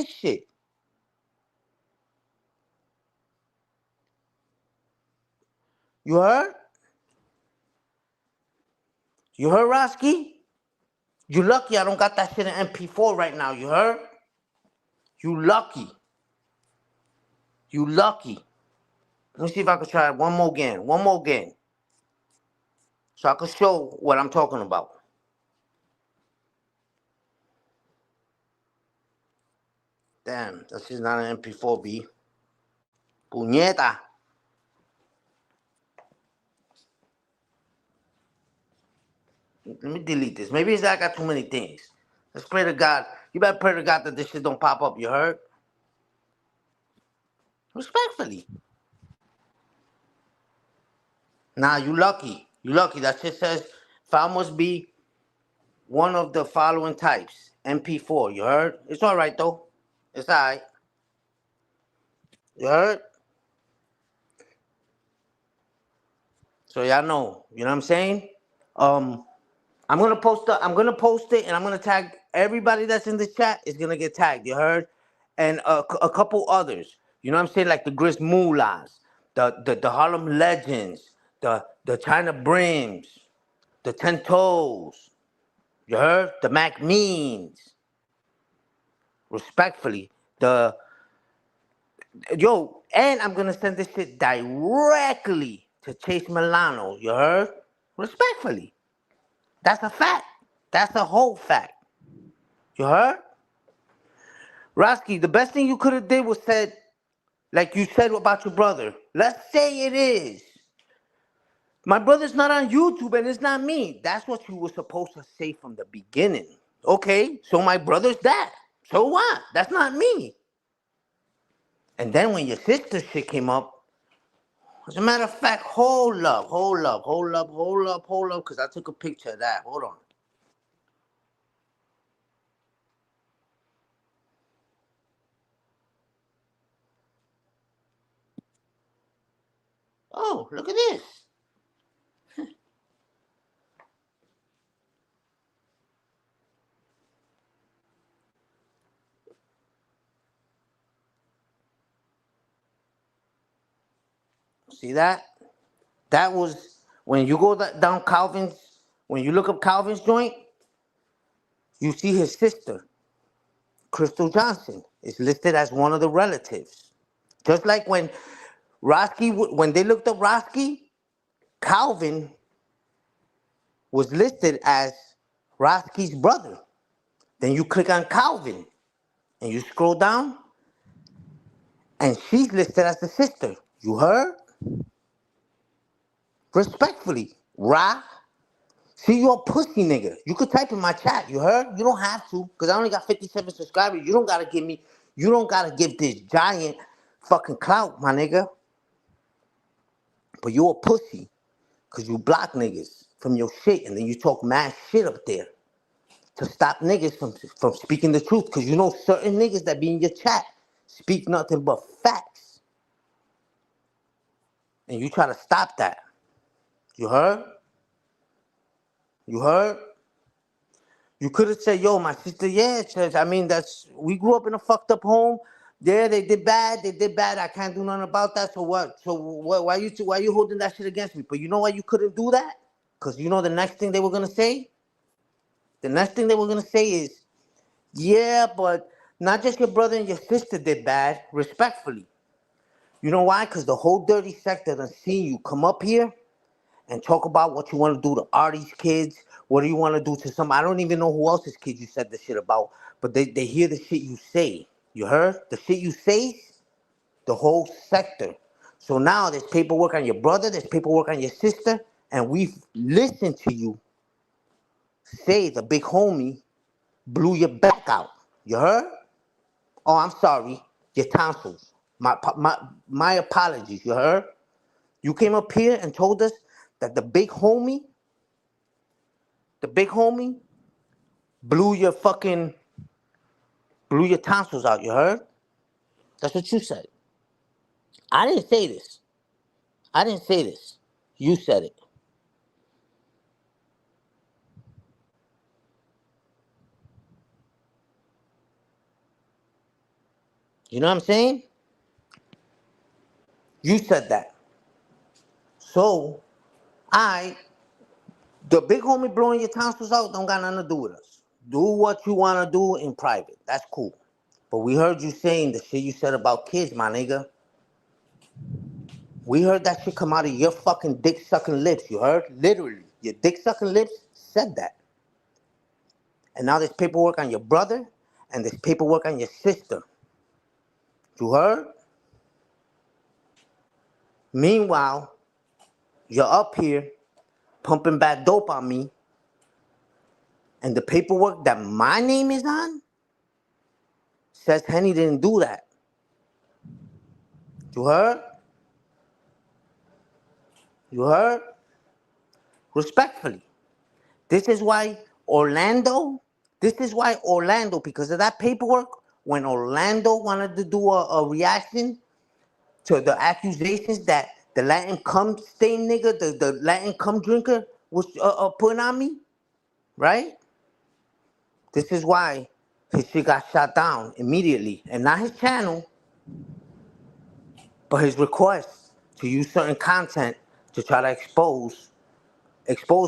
shit. You heard? You heard, Roski? You lucky I don't got that shit in MP4 right now. You heard? You lucky. You lucky. Let me see if I can try it one more again. One more again. So I can show what I'm talking about. Damn, this is not an MP4B. Puñeta. Let me delete this. Maybe it's that I got too many things. Let's pray to God. You better pray to God that this shit don't pop up. You heard? Respectfully. Nah, you lucky. You lucky. That shit says file must be one of the following types. MP4. You heard? It's all right though. It's all right. You heard? So y'all know. You know what I'm saying? I'm gonna post it, and I'm gonna tag everybody that's in the chat is gonna get tagged. You heard? And a couple others. You know what I'm saying? Like the Gris Mullahs, the Harlem Legends, the China Brims, the Ten Toes. You heard? The Mac Means. Respectfully, and I'm gonna send this shit directly to Chase Milano. You heard? Respectfully. That's a fact. That's a whole fact. You heard? Roski, the best thing you could have did was said, like you said about your brother. Let's say it is. My brother's not on YouTube and it's not me. That's what you were supposed to say from the beginning. Okay, so my brother's that. So what? That's not me. And then when your sister shit came up, as a matter of fact, hold up, because I took a picture of that. Hold on. Oh, look at this. See that? That was when you go down Calvin's, when you look up Calvin's joint, you see his sister, Crystal Johnson, is listed as one of the relatives. Just like when when they looked up Roski, Calvin was listed as Roski's brother. Then you click on Calvin and you scroll down and she's listed as the sister. You heard? Respectfully, Ra. See, you're a pussy nigga. You could type in my chat. You heard? You don't have to, because I only got 57 subscribers. You don't gotta give me You don't gotta give this giant fucking clout, my nigga. But you a pussy. Cause you block niggas from your shit and then you talk mad shit up there to stop niggas from speaking the truth. Cause you know certain niggas that be in your chat speak nothing but facts. And you try to stop that. You heard? You heard? You could have said, yo, my sister, yeah, church. I mean, we grew up in a fucked up home. Yeah, they did bad. I can't do nothing about that. So what? Why you holding that shit against me? But you know why you couldn't do that? Because you know the next thing they were going to say? The next thing they were going to say is, yeah, but not just your brother and your sister did bad, respectfully. You know why? Because the whole dirty sector done seen you come up here and talk about what you want to do to Artie's kids. What do you want to do to some? I don't even know who else's kids you said the shit about, but they hear the shit you say. You heard? The shit you say, the whole sector. So now there's paperwork on your brother, there's paperwork on your sister, and we've listened to you say the big homie blew your back out. You heard? Oh, I'm sorry. Your tonsils. My apologies. You heard? You came up here and told us that the big homie blew your tonsils out. You heard? That's what you said. I didn't say this. You said it. You know what I'm saying? You said that. So, the big homie blowing your tonsils out don't got nothing to do with us. Do what you want to do in private. That's cool. But we heard you saying the shit you said about kids, my nigga. We heard that shit come out of your fucking dick sucking lips. You heard? Literally. Your dick sucking lips said that. And now there's paperwork on your brother and there's paperwork on your sister. You heard? Meanwhile, you're up here pumping bad dope on me. And the paperwork that my name is on says Henny didn't do that. You heard? You heard? Respectfully. This is why Orlando, because of that paperwork, when Orlando wanted to do a reaction to the accusations that the Latin cum stain nigga, the Latin cum drinker was putting on me, right? This is why his shit got shut down immediately. And not his channel, but his request to use certain content to try to expose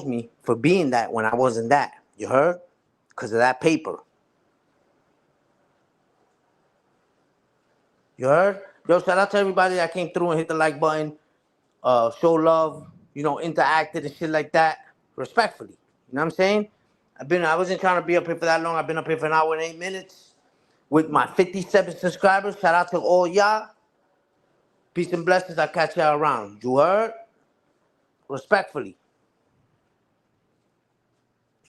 me for being that when I wasn't that. You heard? Because of that paper. You heard? Yo, shout out to everybody that came through and hit the like button, show love, interacted and shit like that. Respectfully. You know what I'm saying? I wasn't trying to be up here for that long. I've been up here for an hour and 8 minutes with my 57 subscribers. Shout out to all y'all. Peace and blessings. I'll catch y'all around. You heard? Respectfully.